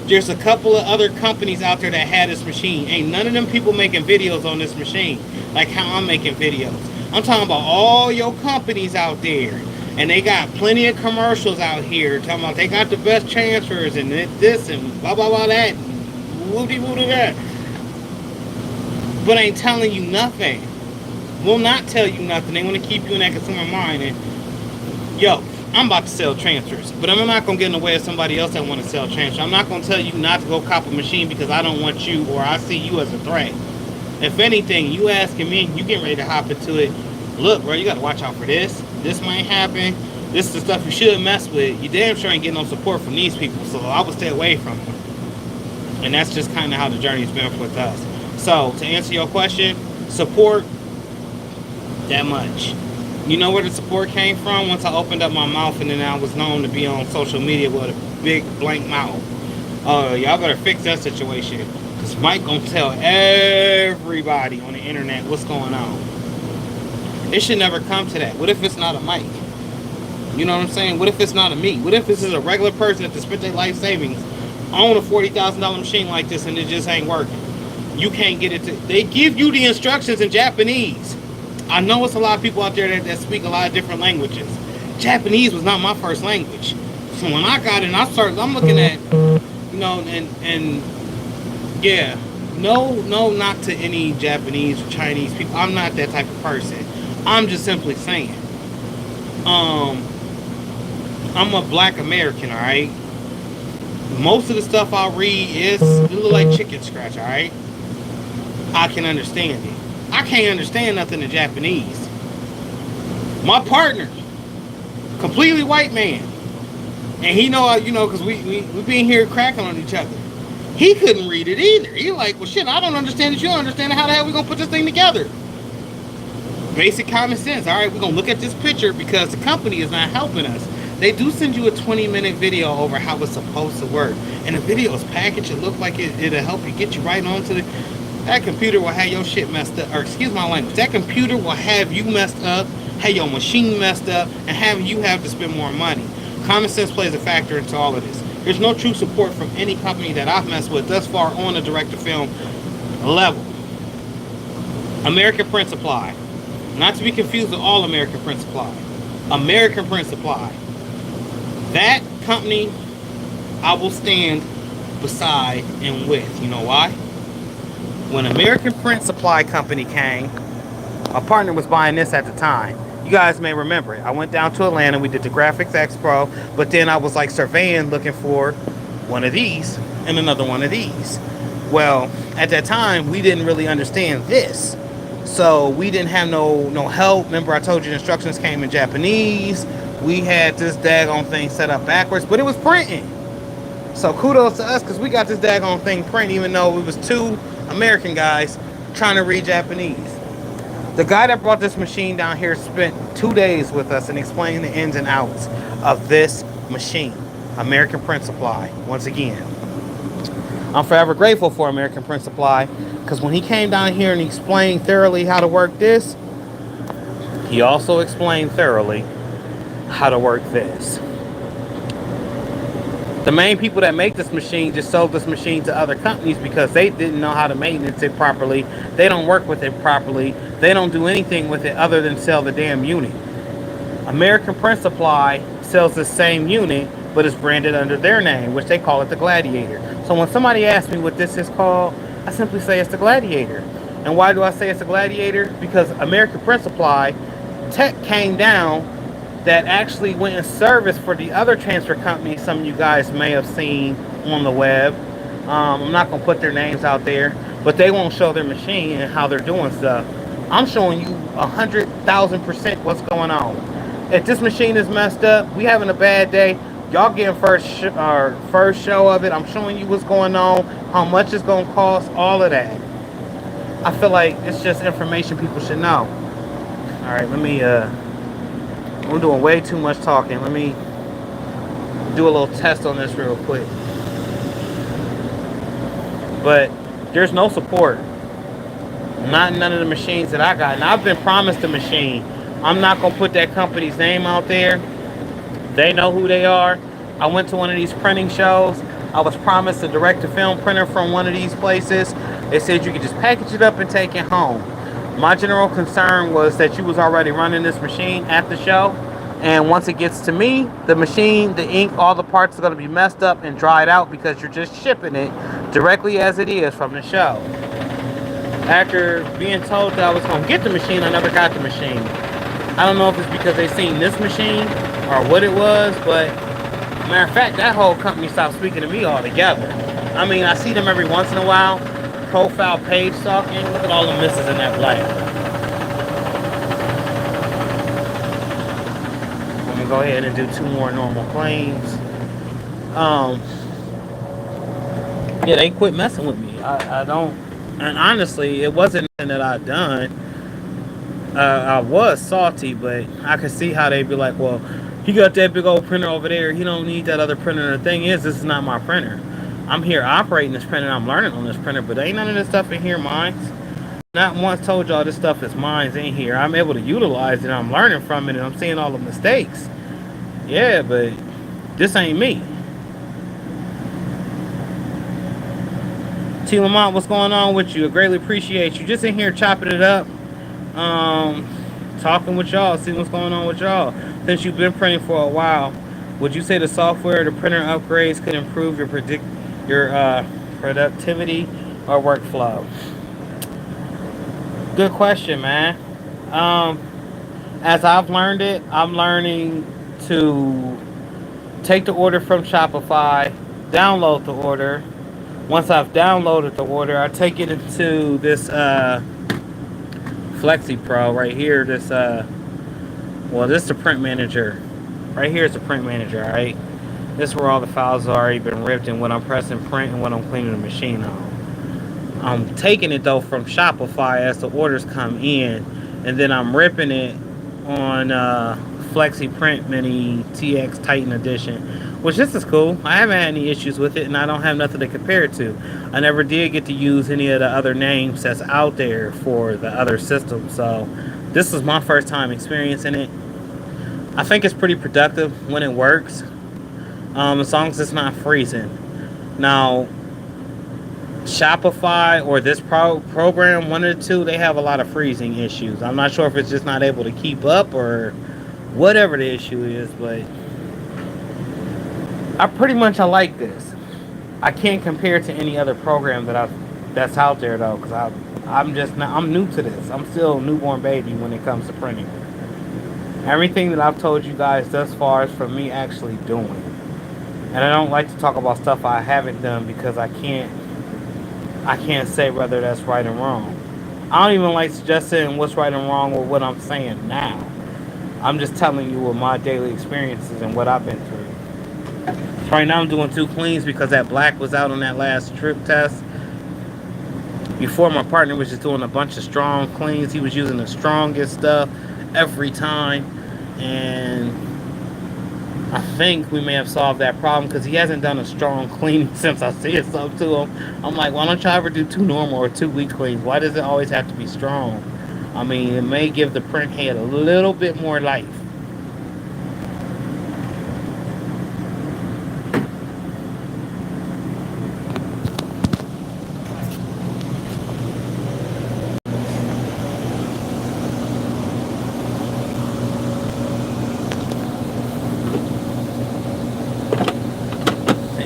there's a couple of other companies out there that had this machine. Ain't none of them people making videos on this machine like how I'm making videos. I'm talking about all your companies out there. And they got plenty of commercials out here talking about they got the best transfers and this and blah, blah, blah, that. Woody, woody, that. But ain't telling you nothing. Will not tell you nothing. They want to keep you in that consumer mind. And, yo, I'm about to sell transfers. But I'm not going to get in the way of somebody else that want to sell transfers. I'm not going to tell you not to go cop a machine because I don't want you or I see you as a threat. If anything, you asking me, you getting ready to hop into it. Look, bro, you got to watch out for this. This might happen. This is the stuff you should mess with. You damn sure ain't getting no support from these people, so I would stay away from them. And that's just kind of how the journey's been with us. So, to answer your question, support, that much. You know where the support came from? Once I opened up my mouth and then I was known to be on social media with a big blank mouth. Y'all better fix that situation. Because Mike gonna tell everybody on the internet what's going on. It should never come to that. What if it's not a Mike? You know what I'm saying? What if it's not a me? What if this is a regular person that spent their life savings on a $40,000 machine like this and it just ain't working? You can't get it to... They give you the instructions in Japanese. I know it's a lot of people out there that speak a lot of different languages. Japanese was not my first language. So when I got in, I'm looking at, you know, and yeah, no, not to any Japanese or Chinese people. I'm not that type of person. I'm just simply saying, I'm a black American, all right? Most of the stuff I read is it look like chicken scratch, all right? I can understand it. I can't understand nothing in Japanese. My partner, completely white man, and he know, you know, because we been here cracking on each other. He couldn't read it either. He like, well, shit, I don't understand it. You don't understand it. How the hell we gonna put this thing together? Basic common sense. All right, we're gonna look at this picture because the company is not helping us. They do send you a 20-minute video over how it's supposed to work, and the video is packaged. It look like it'll help you get you right onto the. That computer will have your shit messed up, or excuse my language. That computer will have you messed up, have your machine messed up, and have you have to spend more money. Common sense plays a factor into all of this. There's no true support from any company that I've messed with thus far on the direct-to-film level. American Print Supply. Not to be confused with All American Print Supply. American Print Supply. That company I will stand beside and with. You know why? When American Print Supply Company came, my partner was buying this at the time. You guys may remember it. I went down to Atlanta. We did the Graphics Expo. But then I was like surveying, looking for one of these and another one of these. Well, at that time, we didn't really understand this. So we didn't have no help. Remember, I told you the instructions came in Japanese. We had this daggone thing set up backwards, but it was printing. So kudos to us because we got this daggone thing print, even though it was two American guys trying to read Japanese. The guy that brought this machine down here spent 2 days with us and explained the ins and outs of this machine. American Print Supply, once again. I'm forever grateful for American Print Supply because when he came down here and explained thoroughly how to work this, he also explained thoroughly how to work this. The main people that make this machine just sold this machine to other companies because they didn't know how to maintenance it properly. They don't work with it properly. They don't do anything with it other than sell the damn unit. American Print Supply sells the same unit, but it's branded under their name, which they call it the Gladiator. So when somebody asks me what this is called, I simply say it's the Gladiator. And why do I say it's the Gladiator? Because American Print Supply tech came down that actually went in service for the other transfer companies some of you guys may have seen on the web. I'm not going to put their names out there, but they won't show their machine and how they're doing stuff. I'm showing you 100,000% what's going on. If this machine is messed up, we having a bad day, y'all getting first show of it. I'm showing you what's going on, how much it's going to cost, all of that. I feel like it's just information people should know. All right, let me... I'm doing way too much talking. Let me do a little test on this real quick. But there's no support. Not none of the machines that I got. And I've been promised a machine. I'm not going to put that company's name out there. They know who they are. I went to one of these printing shows. I was promised a direct-to-film printer from one of these places. They said you could just package it up and take it home. My general concern was that you was already running this machine at the show, and once it gets to me, the machine, the ink, all the parts are going to be messed up and dried out because you're just shipping it directly as it is from the show. After being told that I was going to get the machine, I never got the machine. I don't know if it's because they seen this machine or what it was, but matter of fact, that whole company stopped speaking to me altogether. I mean, I see them every once in a while. Profile page stalking. Look at all the misses in that black. I'm gonna go ahead and do 2 more normal claims. Yeah, they quit messing with me. I don't, and honestly, it wasn't nothing that I'd done. I was salty, but I could see how they'd be like, well, he got that big old printer over there. He don't need that other printer. And the thing is, this is not my printer. I'm here operating this printer, I'm learning on this printer, but ain't none of this stuff in here mine. Not once told y'all this stuff is mine in here. I'm able to utilize it, I'm learning from it, and I'm seeing all the mistakes. Yeah, but this ain't me. T. Lamont, what's going on with you? I greatly appreciate you. Just in here chopping it up, talking with y'all, seeing what's going on with y'all. Since you've been printing for a while, Would you say the software or the printer upgrades could improve your productivity or workflow? Good question, man. Um, as I've learned it, I'm learning to take the order from Shopify, download the order. Once I've downloaded the order, I take it into this Flexi Pro right here. This is the print manager. Right here is the print manager, alright? This is where all the files have already been ripped and when I'm pressing print and when I'm cleaning the machine on. I'm taking it though from Shopify as the orders come in, and then I'm ripping it on Flexi Print Mini TX Titan Edition, which this is cool. I haven't had any issues with it, and I don't have nothing to compare it to. I never did get to use any of the other names that's out there for the other systems, so this is my first time experiencing it. I think it's pretty productive when it works, as long as it's not freezing. Now, Shopify or this program, one of the two, they have a lot of freezing issues. I'm not sure if it's just not able to keep up or whatever the issue is, but I like this. I can't compare it to any other program that's out there though, because I'm new to this. I'm still a newborn baby when it comes to printing. Everything that I've told you guys thus far is from me actually doing. And I don't like to talk about stuff I haven't done because I can't say whether that's right or wrong. I don't even like suggesting what's right and wrong with what I'm saying now. I'm just telling you what my daily experiences and what I've been through. So right now I'm doing 2 cleans because that black was out on that last strip test. Before, my partner was just doing a bunch of strong cleans. He was using the strongest stuff every time. And I think we may have solved that problem because he hasn't done a strong clean since I said something to him. I'm like, why don't you ever do 2 normal or 2 weak cleans? Why does it always have to be strong? I mean, it may give the print head a little bit more life.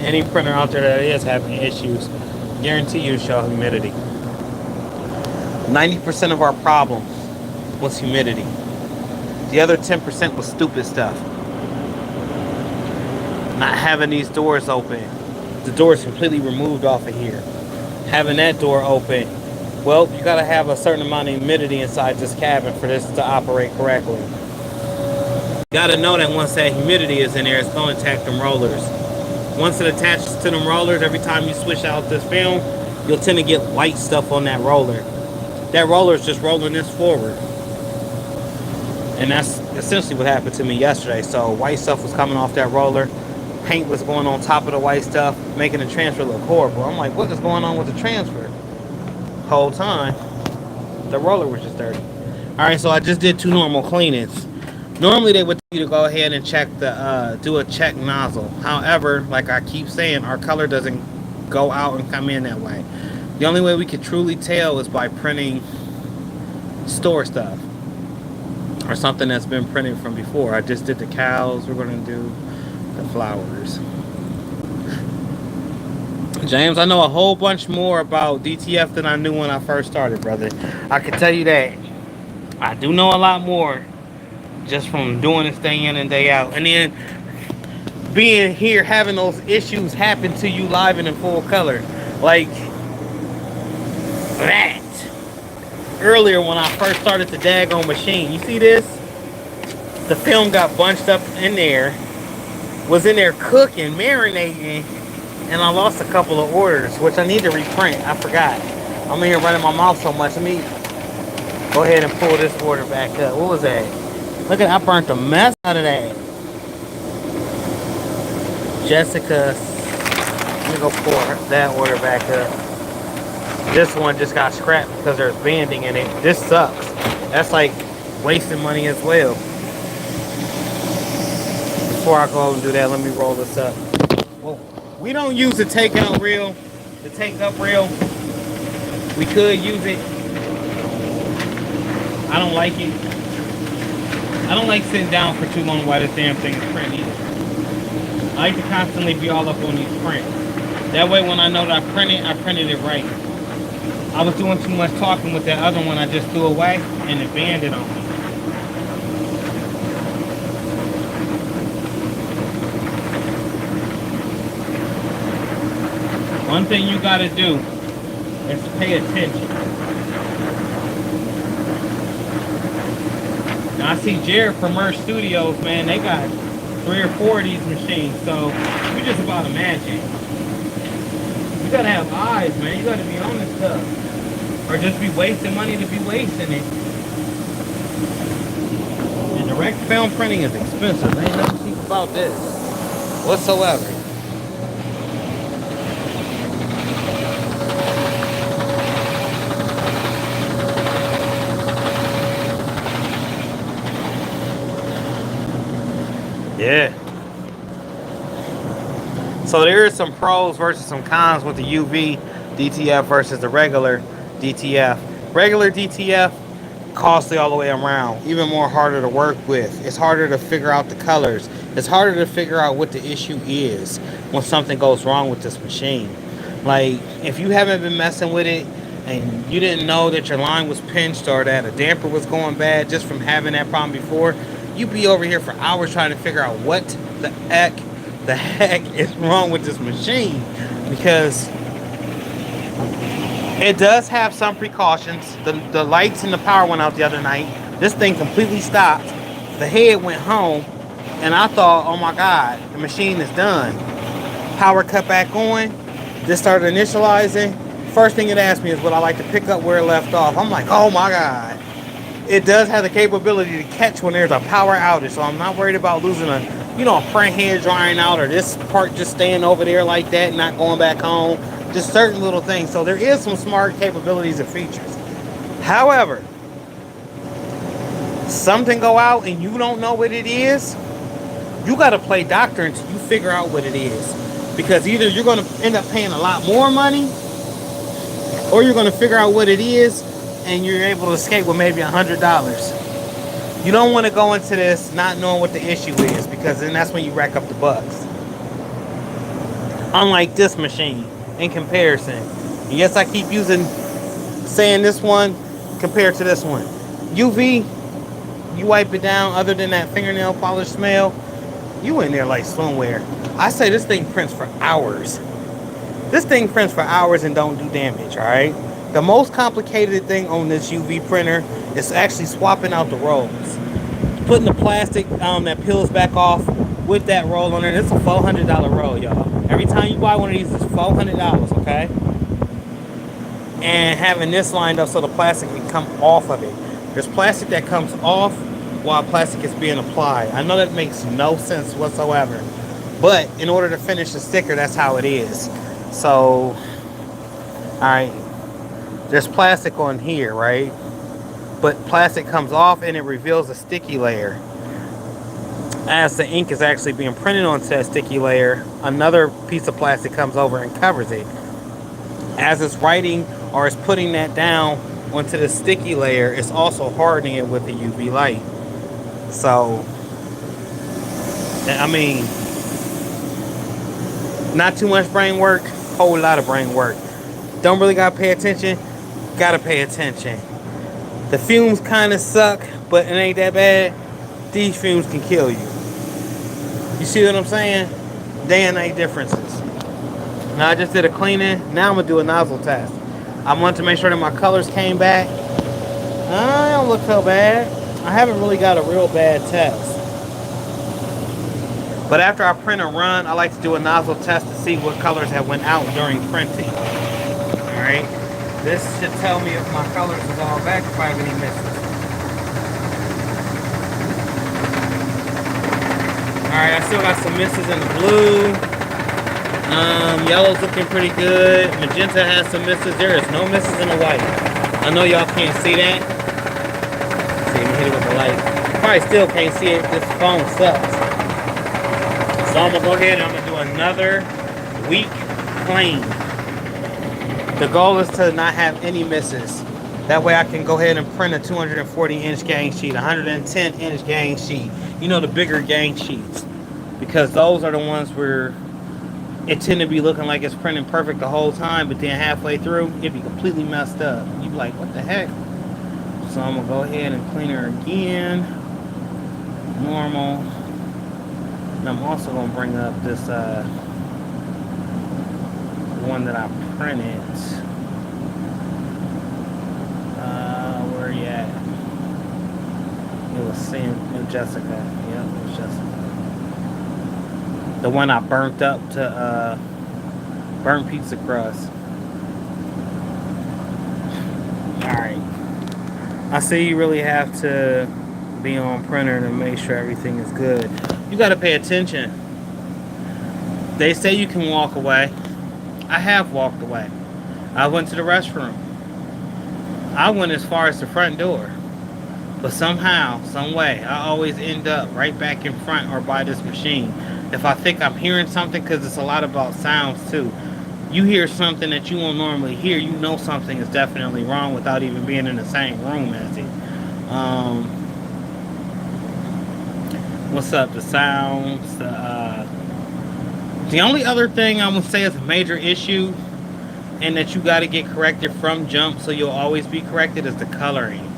Any printer out there that is having issues, guarantee you show humidity. 90% of our problem was humidity. The other 10% was stupid stuff. Not having these doors open. The door is completely removed off of here. Having that door open, well, you gotta have a certain amount of humidity inside this cabin for this to operate correctly. You gotta know that once that humidity is in there, it's gonna attack them rollers. Once it attaches to them rollers, every time you switch out this film, you'll tend to get white stuff on that roller. That roller is just rolling this forward. And that's essentially what happened to me yesterday. So white stuff was coming off that roller. Paint was going on top of the white stuff, making the transfer look horrible. I'm like, what is going on with the transfer? Whole time, the roller was just dirty. Alright, so I just did 2 normal cleanings. Normally they would tell you to go ahead and check do a check nozzle. However, like I keep saying, our color doesn't go out and come in that way. The only way we can truly tell is by printing store stuff or something that's been printed from before. I just did the cows. We're going to do the flowers. James, I know a whole bunch more about DTF than I knew when I first started, brother. I can tell you that. I do know a lot more just from doing this day in and day out. And then being here, having those issues happen to you live and in full color. Like that. Earlier when I first started the daggone machine. You see this? The film got bunched up in there. Was in there cooking, marinating. And I lost a couple of orders, which I need to reprint. I forgot. I'm in here running my mouth so much. Let me go ahead and pull this order back up. What was that? Look at, I burnt the mess out of that. Jessica, let me go pull that order back up. This one just got scrapped because there's banding in it. This sucks. That's like wasting money as well. Before I go and do that, let me roll this up. Whoa. We don't use the takeout reel, the take-up reel. We could use it. I don't like it. I don't like sitting down for too long while this damn thing is printing either. I like to constantly be all up on these prints. That way when I know that I printed it right. I was doing too much talking with that other one I just threw away and it banned it on me. One thing you gotta do is pay attention. Now I see Jared from Merch Studios, man, they got 3 or 4 of these machines, so you just about imagine. You gotta have eyes, man. You gotta be on this stuff. Or just be wasting money to be wasting it. And direct film printing is expensive. Ain't nothing cheap about this whatsoever. Yeah. So there is some pros versus some cons with the UV DTF versus the regular DTF. Regular DTF, costly all the way around. Even more harder to work with. It's harder to figure out the colors. It's harder to figure out what the issue is when something goes wrong with this machine. Like, if you haven't been messing with it and you didn't know that your line was pinched or that a damper was going bad just from having that problem before, you'd be over here for hours trying to figure out what the heck is wrong with this machine, because it does have some precautions. The lights and the power went out the other night. This thing completely stopped. The head went home, and I thought, oh my God, the machine is done. Power cut back on. This started initializing. First thing it asked me is would I like to pick up where it left off. I'm like, oh my God. It does have the capability to catch when there's a power outage, so I'm not worried about losing a front head drying out or this part just staying over there like that and not going back home. Just certain little things. So there is some smart capabilities and features. However, something go out and you don't know what it is, you got to play doctor until you figure out what it is. Because either you're going to end up paying a lot more money, or you're going to figure out what it is and you're able to escape with maybe $100. You don't want to go into this not knowing what the issue is, because then that's when you rack up the bucks. Unlike this machine, in comparison. And yes, I keep saying this one compared to this one. UV, you wipe it down, other than that fingernail polish smell, you in there like swimwear. I say this thing prints for hours. This thing prints for hours and don't do damage, alright? The most complicated thing on this UV printer is actually swapping out the rolls. Putting the plastic that peels back off with that roll on there. It's a $400 roll, y'all. Every time you buy one of these, it's $400, okay? And having this lined up so the plastic can come off of it. There's plastic that comes off while plastic is being applied. I know that makes no sense whatsoever. But in order to finish the sticker, that's how it is. So, alright. There's plastic on here, right? But plastic comes off and it reveals a sticky layer. As the ink is actually being printed onto that sticky layer, another piece of plastic comes over and covers it. As it's writing or it's putting that down onto the sticky layer, it's also hardening it with the UV light. So, I mean, not too much brain work, whole lot of brain work. Don't really gotta pay attention. Gotta pay attention. The fumes kind of suck, but it ain't that bad. These fumes can kill you. You see what I'm saying? Day and night differences. Now I just did a cleaning. Now I'm gonna do a nozzle test. I want to make sure that my colors came back. I don't look so bad. I haven't really got a real bad test. But after I print a run, I like to do a nozzle test to see what colors have went out during printing. Alright. This should tell me if my colors is all back, if I have any misses. Alright, I still got some misses in the blue. Yellow's looking pretty good. Magenta has some misses. There is no misses in the white. I know y'all can't see that. See, let me hit it with the light. You probably still can't see it. This phone sucks. So I'm gonna go ahead and I'm gonna do another week clean. The goal is to not have any misses. That way I can go ahead and print a 240-inch gang sheet, 110-inch gang sheet. You know, the bigger gang sheets. because those are the ones where it tend to be looking like it's printing perfect the whole time, but then halfway through it'd be completely messed up. You be like, what the heck? So I'm gonna go ahead and clean her again, normal. And I'm also gonna bring up this one that I printed. Where you at? It was Jessica. Yep, it was Jessica. The one I burnt up to burnt pizza crust. Alright. I see you really have to be on printer to make sure everything is good. You gotta pay attention. They say you can walk away. I have walked away. I went to the restroom. I went as far as the front door. But somehow, some way, I always end up right back in front or by this machine. If I think I'm hearing something, because it's a lot about sounds too. You hear something that you won't normally hear, you know something is definitely wrong without even being in the same room as it. What's up? The sounds. The only other thing I would say is a major issue, and that you got to get corrected from jump, so you'll always be corrected, is the coloring.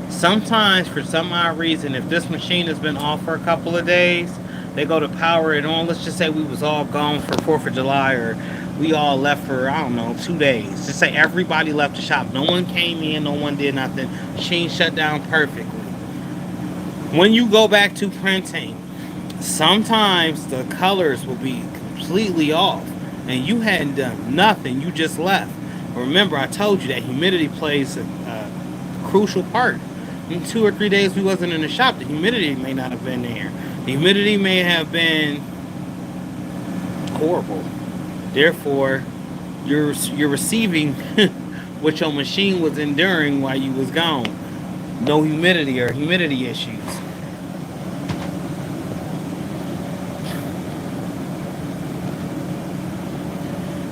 Sometimes, for some odd reason, if this machine has been off for a couple of days, they go to power it on. Let's just say we was all gone for 4th of July, or we all left for, I don't know, 2 days. Just say everybody left the shop. No one came in, no one did nothing. Machine shut down perfectly. When you go back to printing, sometimes the colors will be completely off, and you hadn't done nothing. You just left. Remember, I told you that humidity plays a crucial part. In 2 or 3 days we wasn't in the shop, the humidity may not have been there. The humidity may have been horrible. Therefore, you're receiving what your machine was enduring while you was gone. No humidity or humidity issues.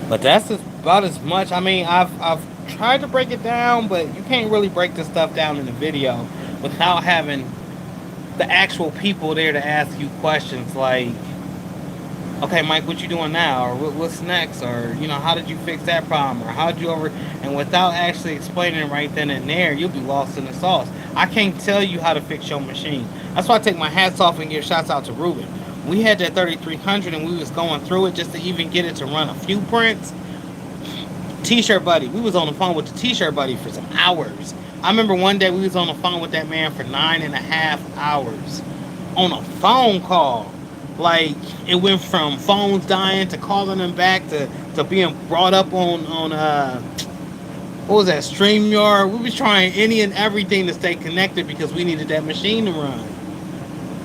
But that's about as much. I mean, I've tried to break it down, but you can't really break this stuff down in the video without having the actual people there to ask you questions like, okay, Mike, what you doing now? Or what's next? Or, you know, how did you fix that problem? Or how did you and without actually explaining it right then and there, you'll be lost in the sauce. I can't tell you how to fix your machine. That's why I take my hats off and give shouts out to Ruben. We had that 3300 and we was going through it just to even get it to run a few prints. T-shirt buddy. We was on the phone with the T-shirt buddy for some hours. I remember one day we was on the phone with that man for 9.5 hours. On a phone call. Like, it went from phones dying to calling them back to being brought up on what was that, StreamYard. We was trying any and everything to stay connected because we needed that machine to run.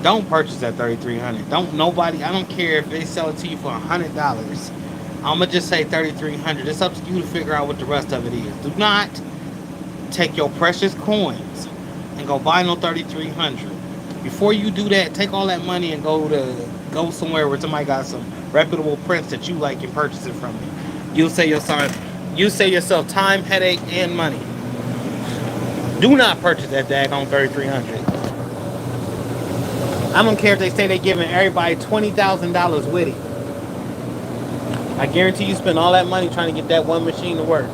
Don't purchase that 3300. I don't care if they sell it to you for $100. I'm gonna just say 3300. It's up to you to figure out what the rest of it is. Do not take your precious coins and go buy no 3300. Before you do that, take all that money and go somewhere where somebody got some reputable prints that you like and purchase it from me. You save yourself time, headache, and money. Do not purchase that daggone 3300. I don't care if they say they're giving everybody $20,000 with it. I guarantee you spend all that money trying to get that one machine to work.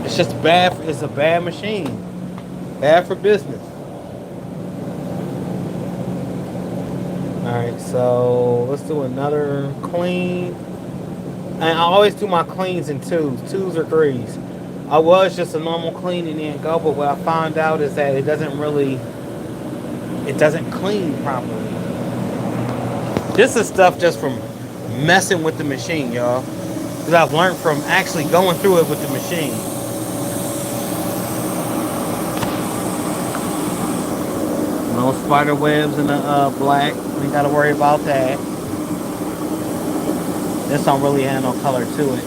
It's just bad. It's a bad machine. Bad for business. Alright, so let's do another clean. And I always do my cleans in twos or threes. I was just a normal clean and then go, but what I found out is that it doesn't clean properly. This is stuff just from messing with the machine, y'all. Because I've learned from actually going through it with the machine. No spider webs in the black. We gotta worry about that. This don't really have no color to it.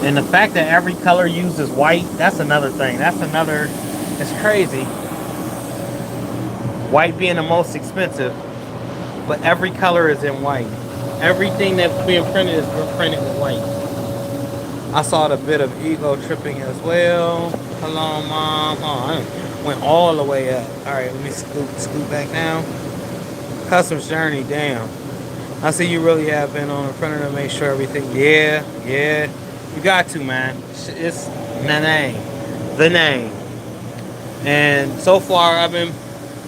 And the fact that every color used is white, that's another thing. It's crazy. White being the most expensive, but every color is in white. Everything that's being printed is printed with white. I saw a bit of ego tripping as well. Hello, Mom. Oh, Went all the way up. All right, let me scoot back down. Customs journey, damn. I see you really have been on the printer to make sure everything. Yeah. You got to, man. It's the name. And so far, I've been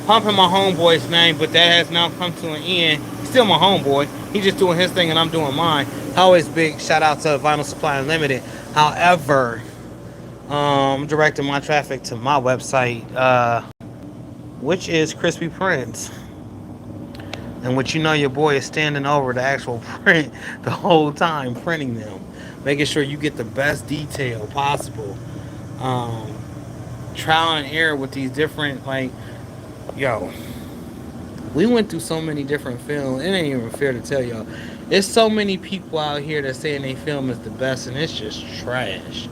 pumping my homeboy's name, but that has now come to an end. He's still my homeboy. He's just doing his thing, and I'm doing mine. Always big shout out to Vinyl Supply Unlimited. However, I'm directing my traffic to my website, which is Crispy Prints. And what you know, your boy is standing over the actual print the whole time, printing them, making sure you get the best detail possible. Trial and error with these different, like, yo, we went through so many different films. It ain't even fair to tell y'all. There's so many people out here that saying they film is the best, and it's just trash.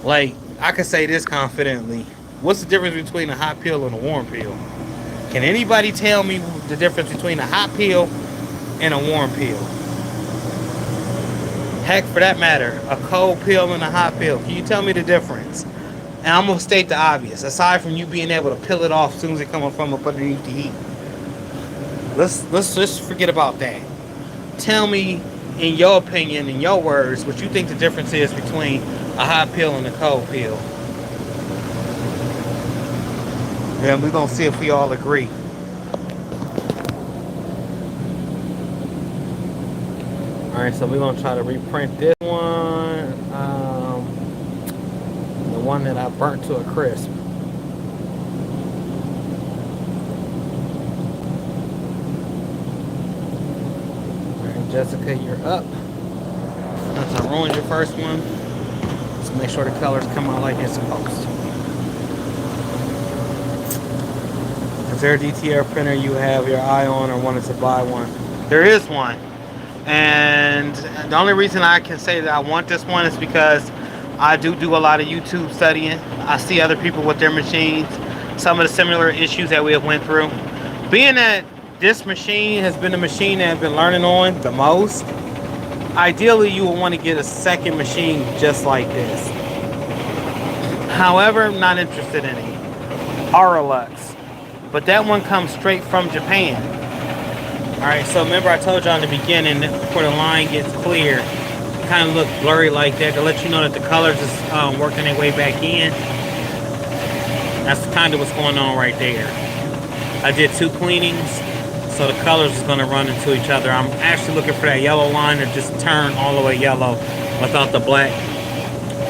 Like, I can say this confidently. What's the difference between a hot peel and a warm peel? Can anybody tell me the difference between a hot peel and a warm peel? Heck, for that matter, a cold peel and a hot peel. Can you tell me the difference? And I'm going to state the obvious. Aside from you being able to peel it off as soon as it comes from up underneath the heat. Let's just forget about that. Tell me, in your opinion, in your words, what you think the difference is between a hot peel and a cold peel. And we're going to see if we all agree. Alright, so we're going to try to reprint this one. The one that I burnt to a crisp. Alright, Jessica, you're up. Since I ruined your first one, let's make sure the colors come out like they're supposed to. Is there a DTR printer you have your eye on or wanted to buy one? There is one. And the only reason I can say that I want this one is because I do a lot of YouTube studying. I see other people with their machines, some of the similar issues that we have went through. Being that this machine has been the machine that I've been learning on the most, ideally you would want to get a second machine just like this. However, I'm not interested in it. Auralux. But that one comes straight from Japan. Alright, so remember I told you in the beginning that before the line gets clear, it kind of look blurry like that to let you know that the colors is working their way back in. That's kind of what's going on right there. I did 2 cleanings, so the colors is going to run into each other. I'm actually looking for that yellow line to just turn all the way yellow without the black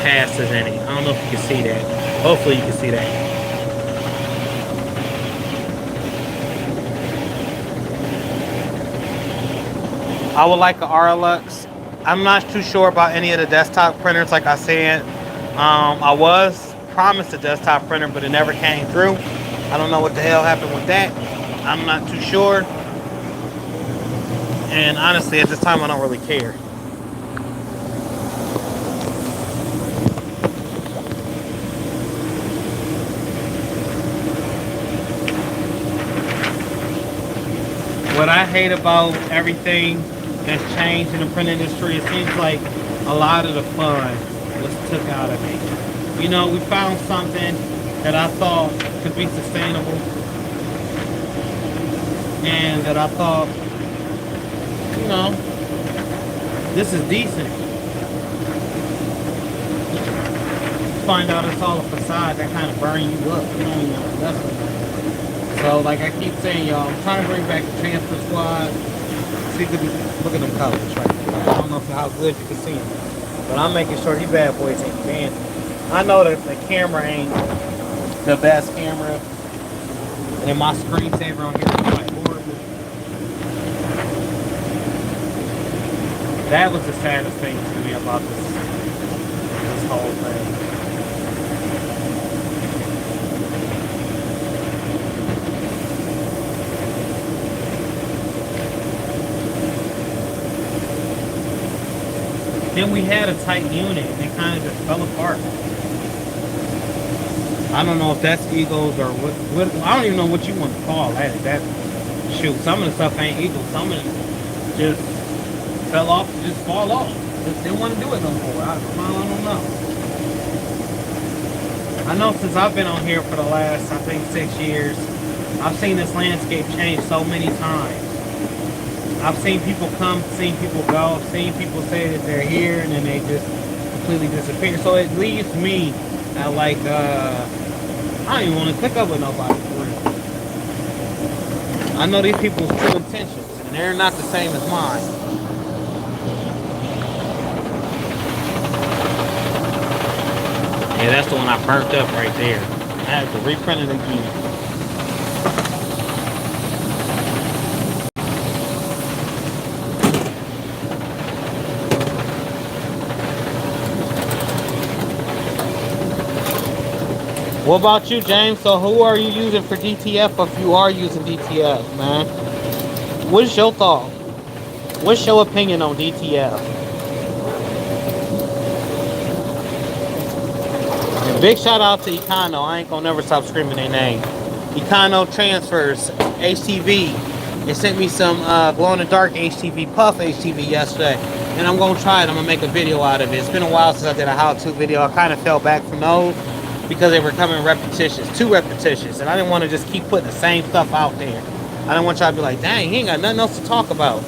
passes in it. I don't know if you can see that. Hopefully you can see that. I would like an Auralux. I'm not too sure about any of the desktop printers, like I said. I was promised a desktop printer, but it never came through. I don't know what the hell happened with that. I'm not too sure. And honestly, at this time, I don't really care. What I hate about everything that's changed in the print industry, it seems like a lot of the fun was took out of it. You know, we found something that I thought could be sustainable and that I thought, you know, this is decent. Find out it's all a facade that kind of burn you up. You don't even know what that's about. So, like I keep saying, y'all, I'm trying to bring back the transfer squad. See, look at them colors right there. I don't know how good you can see them, but I'm making sure these bad boys ain't fancy. I know that the camera ain't the best camera, and my screensaver on here is quite horrible. That was the saddest thing to me about this whole thing. Then we had a tight unit and it kind of just fell apart. I don't know if that's egos or what I don't even know what you want to call that. Shoot, some of the stuff ain't egos. Some of it just fell off, just fall off. Just didn't want to do it no more. I don't know. I know since I've been on here for the last, I think, 6 years, I've seen this landscape change so many times. I've seen people come, seen people go, seen people say that they're here and then they just completely disappear. So it leaves me at like, I don't even want to click up with nobody for real. I know these people's true intentions and they're not the same as mine. Yeah, that's the one I burnt up right there. I have to reprint it again. What about you, James? So who are you using for DTF if you are using DTF, man? What's your thought? What's your opinion on DTF? And big shout out to Econo. I ain't gonna never stop screaming their name. Econo Transfers, HTV. They sent me some glow-in-the-dark HTV, Puff HTV yesterday. And I'm gonna try it. I'm gonna make a video out of it. It's been a while since I did a how-to video. I kind of fell back from those because they were coming repetitious, too repetitious, and I didn't want to just keep putting the same stuff out there. I didn't want y'all to be like, dang, he ain't got nothing else to talk about.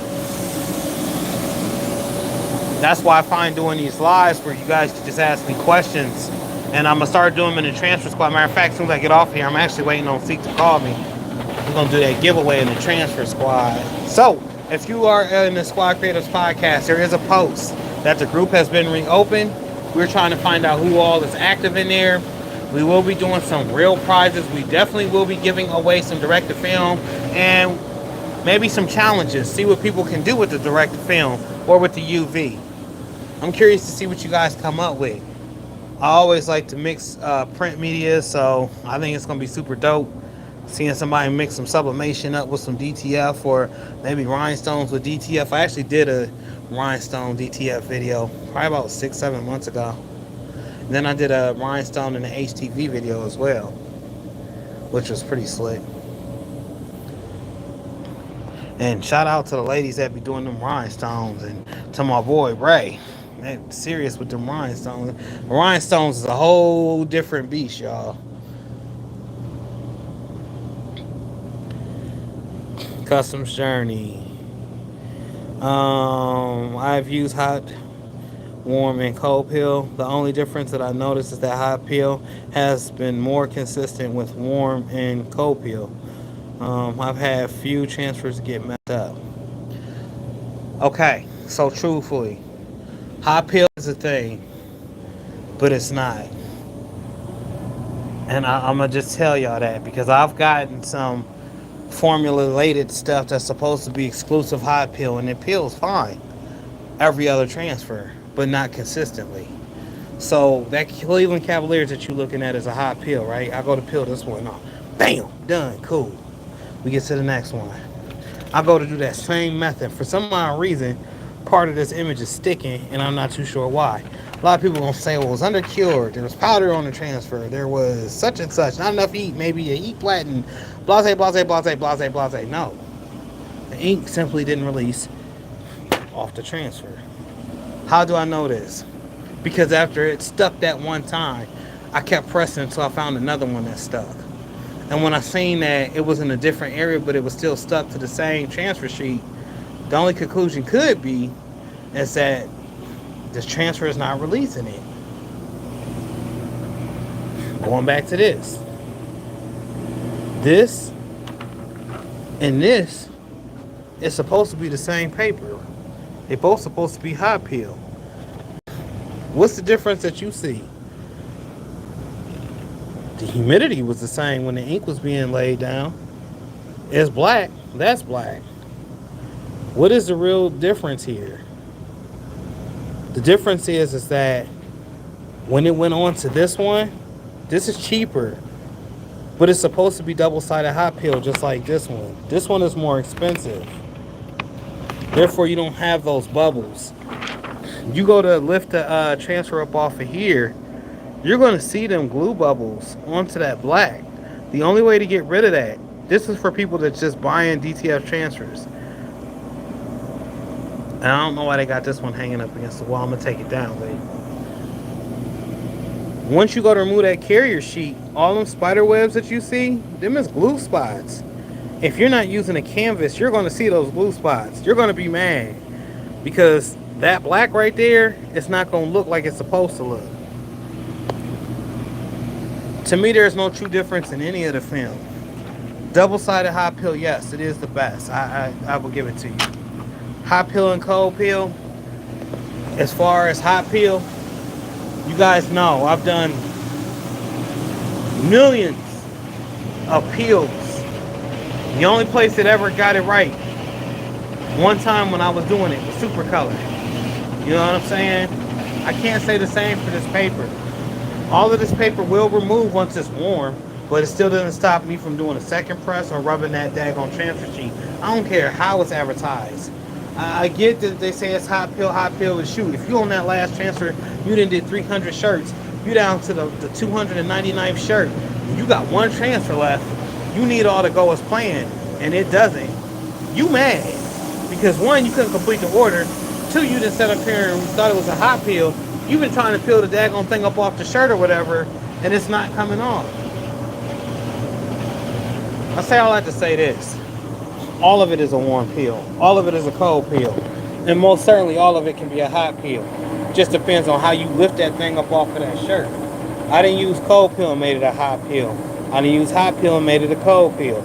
That's why I find doing these lives where you guys can just ask me questions, and I'm going to start doing them in the transfer squad. Matter of fact, as soon as I get off here, I'm actually waiting on Seek to call me. We're going to do that giveaway in the transfer squad. So, if you are in the Squad Creators Podcast, there is a post that the group has been reopened. We're trying to find out who all is active in there. We will be doing some real prizes. We definitely will be giving away some direct-to-film and maybe some challenges. See what people can do with the direct-to-film or with the UV. I'm curious to see what you guys come up with. I always like to mix print media, so I think it's going to be super dope. Seeing somebody mix some sublimation up with some DTF or maybe rhinestones with DTF. I actually did a rhinestone DTF video probably about 6-7 months ago. Then I did a rhinestone in the HTV video as well, which was pretty slick. And shout out to the ladies that be doing them rhinestones, and to my boy Ray. Man, serious with them rhinestones. Rhinestones is a whole different beast, y'all. Customs Journey. I've used hot, warm, and cold peel. The only difference that I noticed is that hot peel has been more consistent with warm and cold peel. I've had few transfers get messed up. Okay, so truthfully, hot peel is a thing, but it's not. And I'm gonna just tell y'all that because I've gotten some formulated stuff that's supposed to be exclusive hot peel, and it peels fine every other transfer, but not consistently. So that Cleveland Cavaliers that you're looking at is a hot peel, right? I go to peel this one off. Bam! Done. Cool. We get to the next one. I go to do that same method. For some odd reason, part of this image is sticking, and I'm not too sure why. A lot of people gonna say, well, it was undercured. There was powder on the transfer. There was such and such. Not enough heat. Maybe a heat flattened. Blase, blase, blase, blase, blase. No. The ink simply didn't release off the transfer. How do I know this? Because after it stuck that one time, I kept pressing until I found another one that stuck. And when I seen that it was in a different area, but it was still stuck to the same transfer sheet, the only conclusion could be is that this transfer is not releasing it. Going back to this. This and this is supposed to be the same paper. They're both supposed to be hot peel. What's the difference that you see? The humidity was the same when the ink was being laid down. It's black. That's black. What is the real difference here? The difference is that when it went on to this one, this is cheaper, but it's supposed to be double-sided hot peel just like this one. This one is more expensive. Therefore, you don't have those bubbles. You go to lift the transfer up off of here, you're going to see them glue bubbles onto that black. The only way to get rid of that, this is for people that's just buying DTF transfers. And I don't know why they got this one hanging up against the wall. I'm going to take it down, baby. Once you go to remove that carrier sheet, all them spider webs that you see, them is glue spots. If you're not using a canvas, you're going to see those glue spots. You're going to be mad because that black right there, it's not going to look like it's supposed to look. To me, there's no true difference in any of the film. Double-sided hot peel, yes, it is the best. I will give it to you. Hot peel and cold peel. As far as hot peel, you guys know I've done millions of peels. The only place that ever got it right, one time when I was doing it, was Super Color. You know what I'm saying? I can't say the same for this paper. All of this paper will remove once it's warm, but it still doesn't stop me from doing a second press or rubbing that daggone transfer sheet. I don't care how it's advertised. I get that they say it's hot peel, and shoot. If you on that last transfer, you done did 300 shirts. You down to the 299th shirt. You got one transfer left. You need all to go as planned, and it doesn't. You mad because one, you couldn't complete the order. Two, you didn't set up here and thought it was a hot peel. You've been trying to peel the daggone thing up off the shirt or whatever, and it's not coming off. I say all that to say this. All of it is a warm peel. All of it is a cold peel. And most certainly all of it can be a hot peel. Just depends on how you lift that thing up off of that shirt. I didn't use cold peel and made it a hot peel. I didn't use hot peel and made it a cold peel.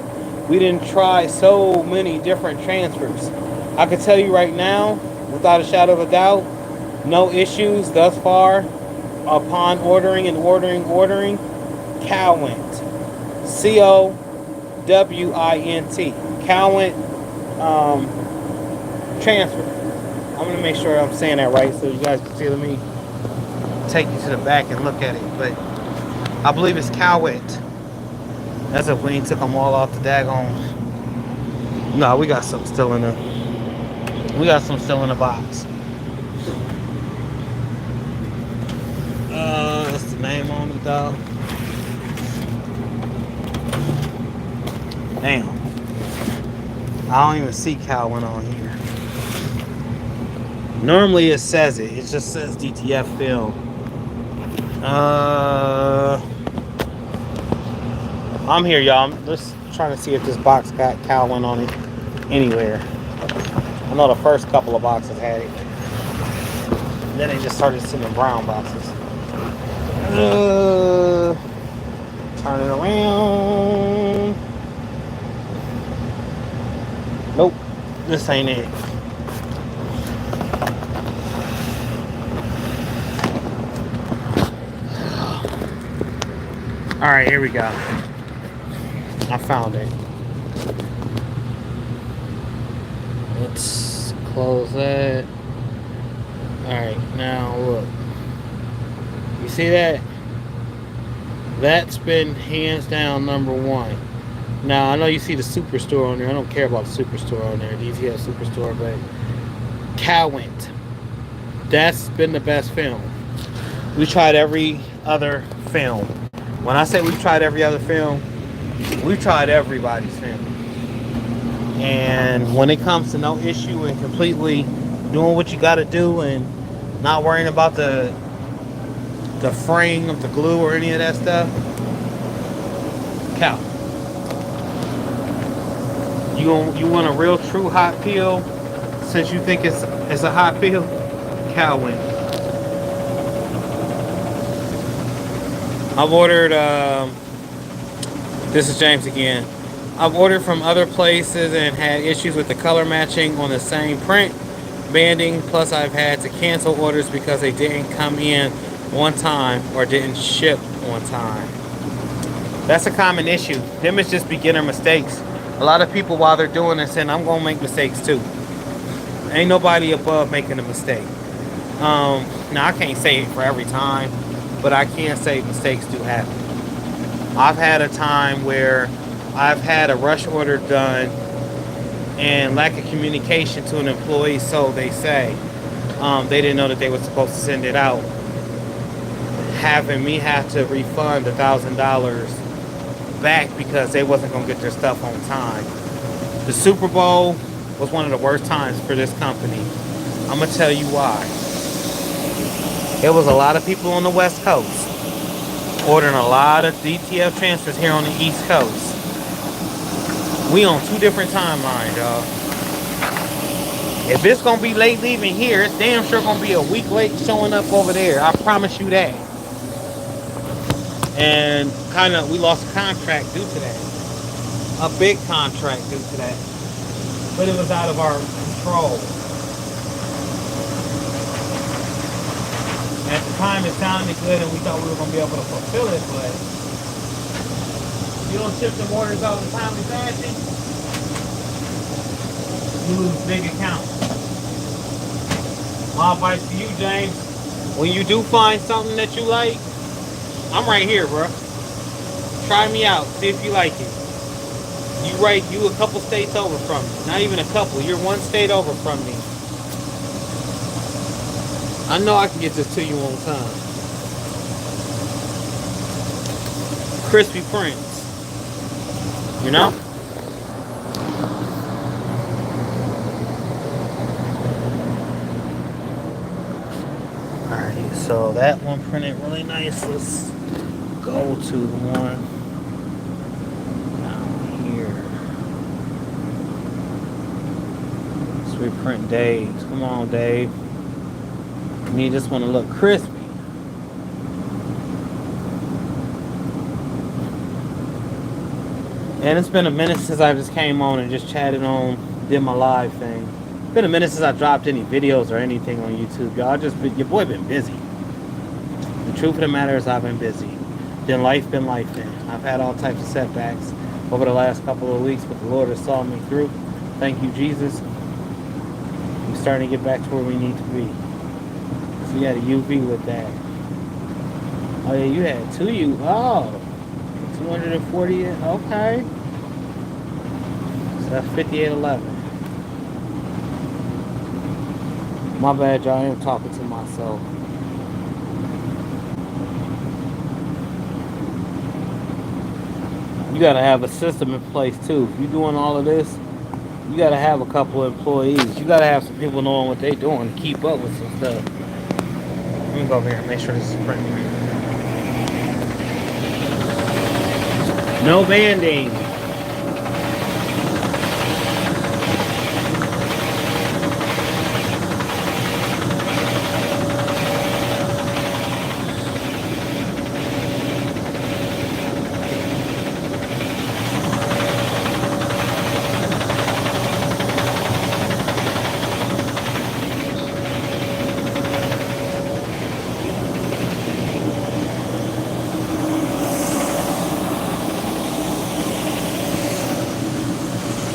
We didn't try so many different transfers. I can tell you right now, without a shadow of a doubt, no issues thus far upon ordering, Cowint. C-O-W-I-N-T. Cowint transfer. I'm going to make sure I'm saying that right so you guys can see. Let me take you to the back and look at it. But I believe it's Cowint. That's if we ain't took them all off the daggone. No, we got some still in the. We got some still in the box. That's the name on it though. Damn. I don't even see Cowint on here. Normally it says it. It just says DTF film. I'm here, y'all. I'm just trying to see if this box got Cowint on it anywhere. I know the first couple of boxes had it. Then they just started sending brown boxes. Turn it around. Nope, this ain't it. All right, here we go. I found it. Let's close that. Alright, now look. You see that? That's been hands down #1. Now, I know you see the Superstore on there. I don't care about the Superstore on there. DTF Superstore, but Cowint. That's been the best film. We tried every other film. When I say we've tried every other film, we've tried everybody's film. And when it comes to no issue and completely doing what you got to do and not worrying about the fraying of the glue or any of that stuff, Cow. You want a real true hot peel? Since you think it's a hot peel, Cowint. I've ordered. This is James again. I've ordered from other places and had issues with the color matching on the same print banding. Plus, I've had to cancel orders because they didn't come in on time or didn't ship on time. That's a common issue. Them is just beginner mistakes. A lot of people, while they're doing this, saying, I'm going to make mistakes too. Ain't nobody above making a mistake. Now, I can't say it for every time, but I can say mistakes do happen. I've had a time where I've had a rush order done and lack of communication to an employee, so they say. They didn't know that they were supposed to send it out. Having me have to refund $1,000 back because they wasn't going to get their stuff on time. The Super Bowl was one of the worst times for this company. I'm going to tell you why. There was a lot of people on the West Coast Ordering a lot of DTF transfers here on the East Coast. We on 2 different timelines, y'all. If it's gonna be late leaving here, it's damn sure gonna be a week late showing up over there. I promise you that. And we lost a contract due to that. A big contract due to that. But it was out of our control. At the time it sounded good and we thought we were gonna be able to fulfill it, but you don't ship the orders out in timely fashion, you lose big accounts. My advice to you, James, when you do find something that you like, I'm right here, bro. Try me out, see if you like it. You a couple states over from me. Not even a couple, you're 1 state over from me. I know I can get this to you on time. Crispy prints. You know? Alright, so that one printed really nice. Let's go to the one down here. Sweet print Dave's. Come on, Dave. I need this one to look crispy. And it's been a minute since I just came on and just chatted on, did my live thing. It's been a minute since I dropped any videos or anything on YouTube. Y'all your boy been busy. The truth of the matter is I've been busy. Life been life. I've had all types of setbacks over the last couple of weeks, but the Lord has saw me through. Thank you, Jesus. We're starting to get back to where we need to be. So you had a UV with that. Oh yeah, you had 2 U. Oh. 240, okay. So that's 5811. My bad, y'all. I am talking to myself. You gotta have a system in place too. If you're doing all of this, you gotta have a couple of employees. You gotta have some people knowing what they're doing to keep up with some stuff. Let me go over here and make sure this is printing. No banding.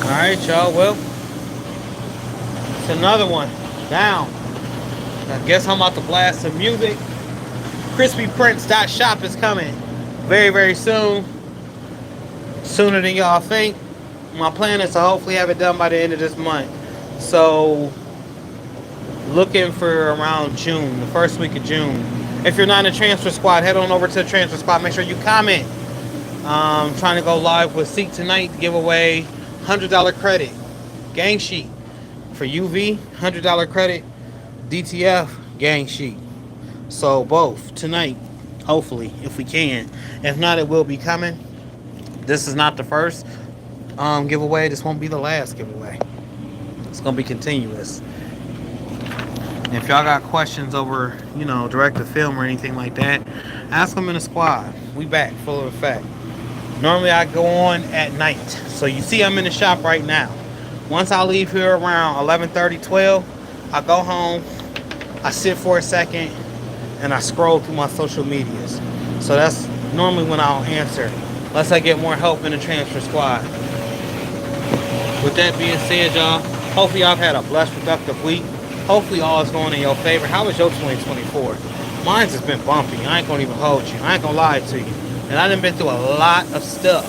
Alright, y'all, well, it's another one down. I guess I'm about to blast some music. CrispyPrints.shop is coming very, very soon. Sooner than y'all think. My plan is to hopefully have it done by the end of this month. So, looking for around June, the first week of June. If you're not in the transfer squad, head on over to the transfer squad. Make sure you comment. Trying to go live with Seek tonight to give away $100 credit gang sheet for UV, $100 credit DTF gang sheet. So both tonight, hopefully, if we can. If not, it will be coming. This is not the first giveaway. This won't be the last giveaway. It's gonna be continuous. And if y'all got questions over, direct to film or anything like that, ask them in the squad. We back full of effect. Normally I go on at night. So you see I'm in the shop right now. Once I leave here around 11:30, 12, I go home, I sit for a second, and I scroll through my social medias. So that's normally when I'll answer, unless I get more help in the transfer squad. With that being said, y'all, hopefully y'all have had a blessed, productive week. Hopefully all is going in your favor. How was your 2024? Mine's has been bumpy. I ain't gonna even hold you. I ain't gonna lie to you. And I done been through a lot of stuff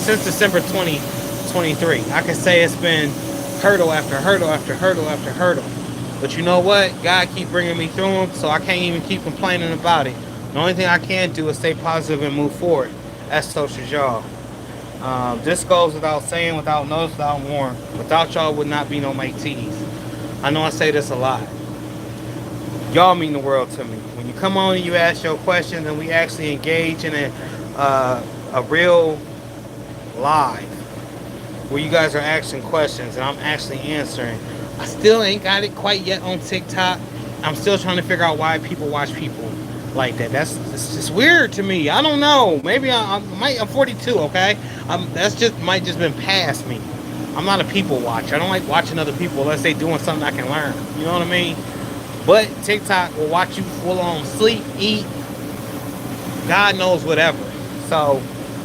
since December 2023. I can say it's been hurdle after hurdle after hurdle after hurdle. But you know what? God keep bringing me through them, so I can't even keep complaining about it. The only thing I can do is stay positive and move forward. That's social, y'all. This goes without saying, without notice, without warning. Without y'all would not be no matees. I know I say this a lot. Y'all mean the world to me. When you come on and you ask your questions and we actually engage in a real live where you guys are asking questions and I'm actually answering. I still ain't got it quite yet on TikTok. I'm still trying to figure out why people watch people like that. It's just weird to me. I don't know. Maybe I'm 42, okay? That's just might just been past me. I'm not a people watcher. I don't like watching other people unless they doing something I can learn. You know what I mean? But TikTok will watch you full on sleep, eat, God knows whatever. So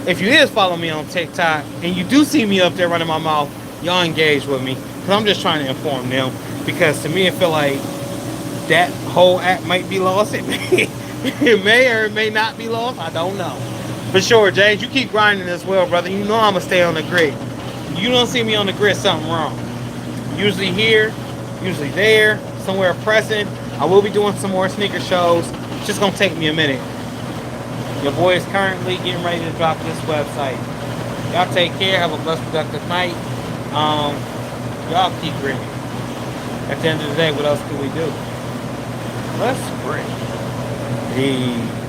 if you is follow me on TikTok and you do see me up there running my mouth, y'all engage with me. Because I'm just trying to inform them. Because to me, I feel like that whole app might be lost. It may or it may not be lost. I don't know. For sure, James, you keep grinding as well, brother. You know I'm going to stay on the grid. You don't see me on the grid, something wrong. Usually here, usually there, somewhere pressing. I will be doing some more sneaker shows. It's just going to take me a minute. Your boy is currently getting ready to drop this website. Y'all take care. Have a blessed, productive night. Y'all keep grinning. At the end of the day, what else can we do? Let's sprint. Peace.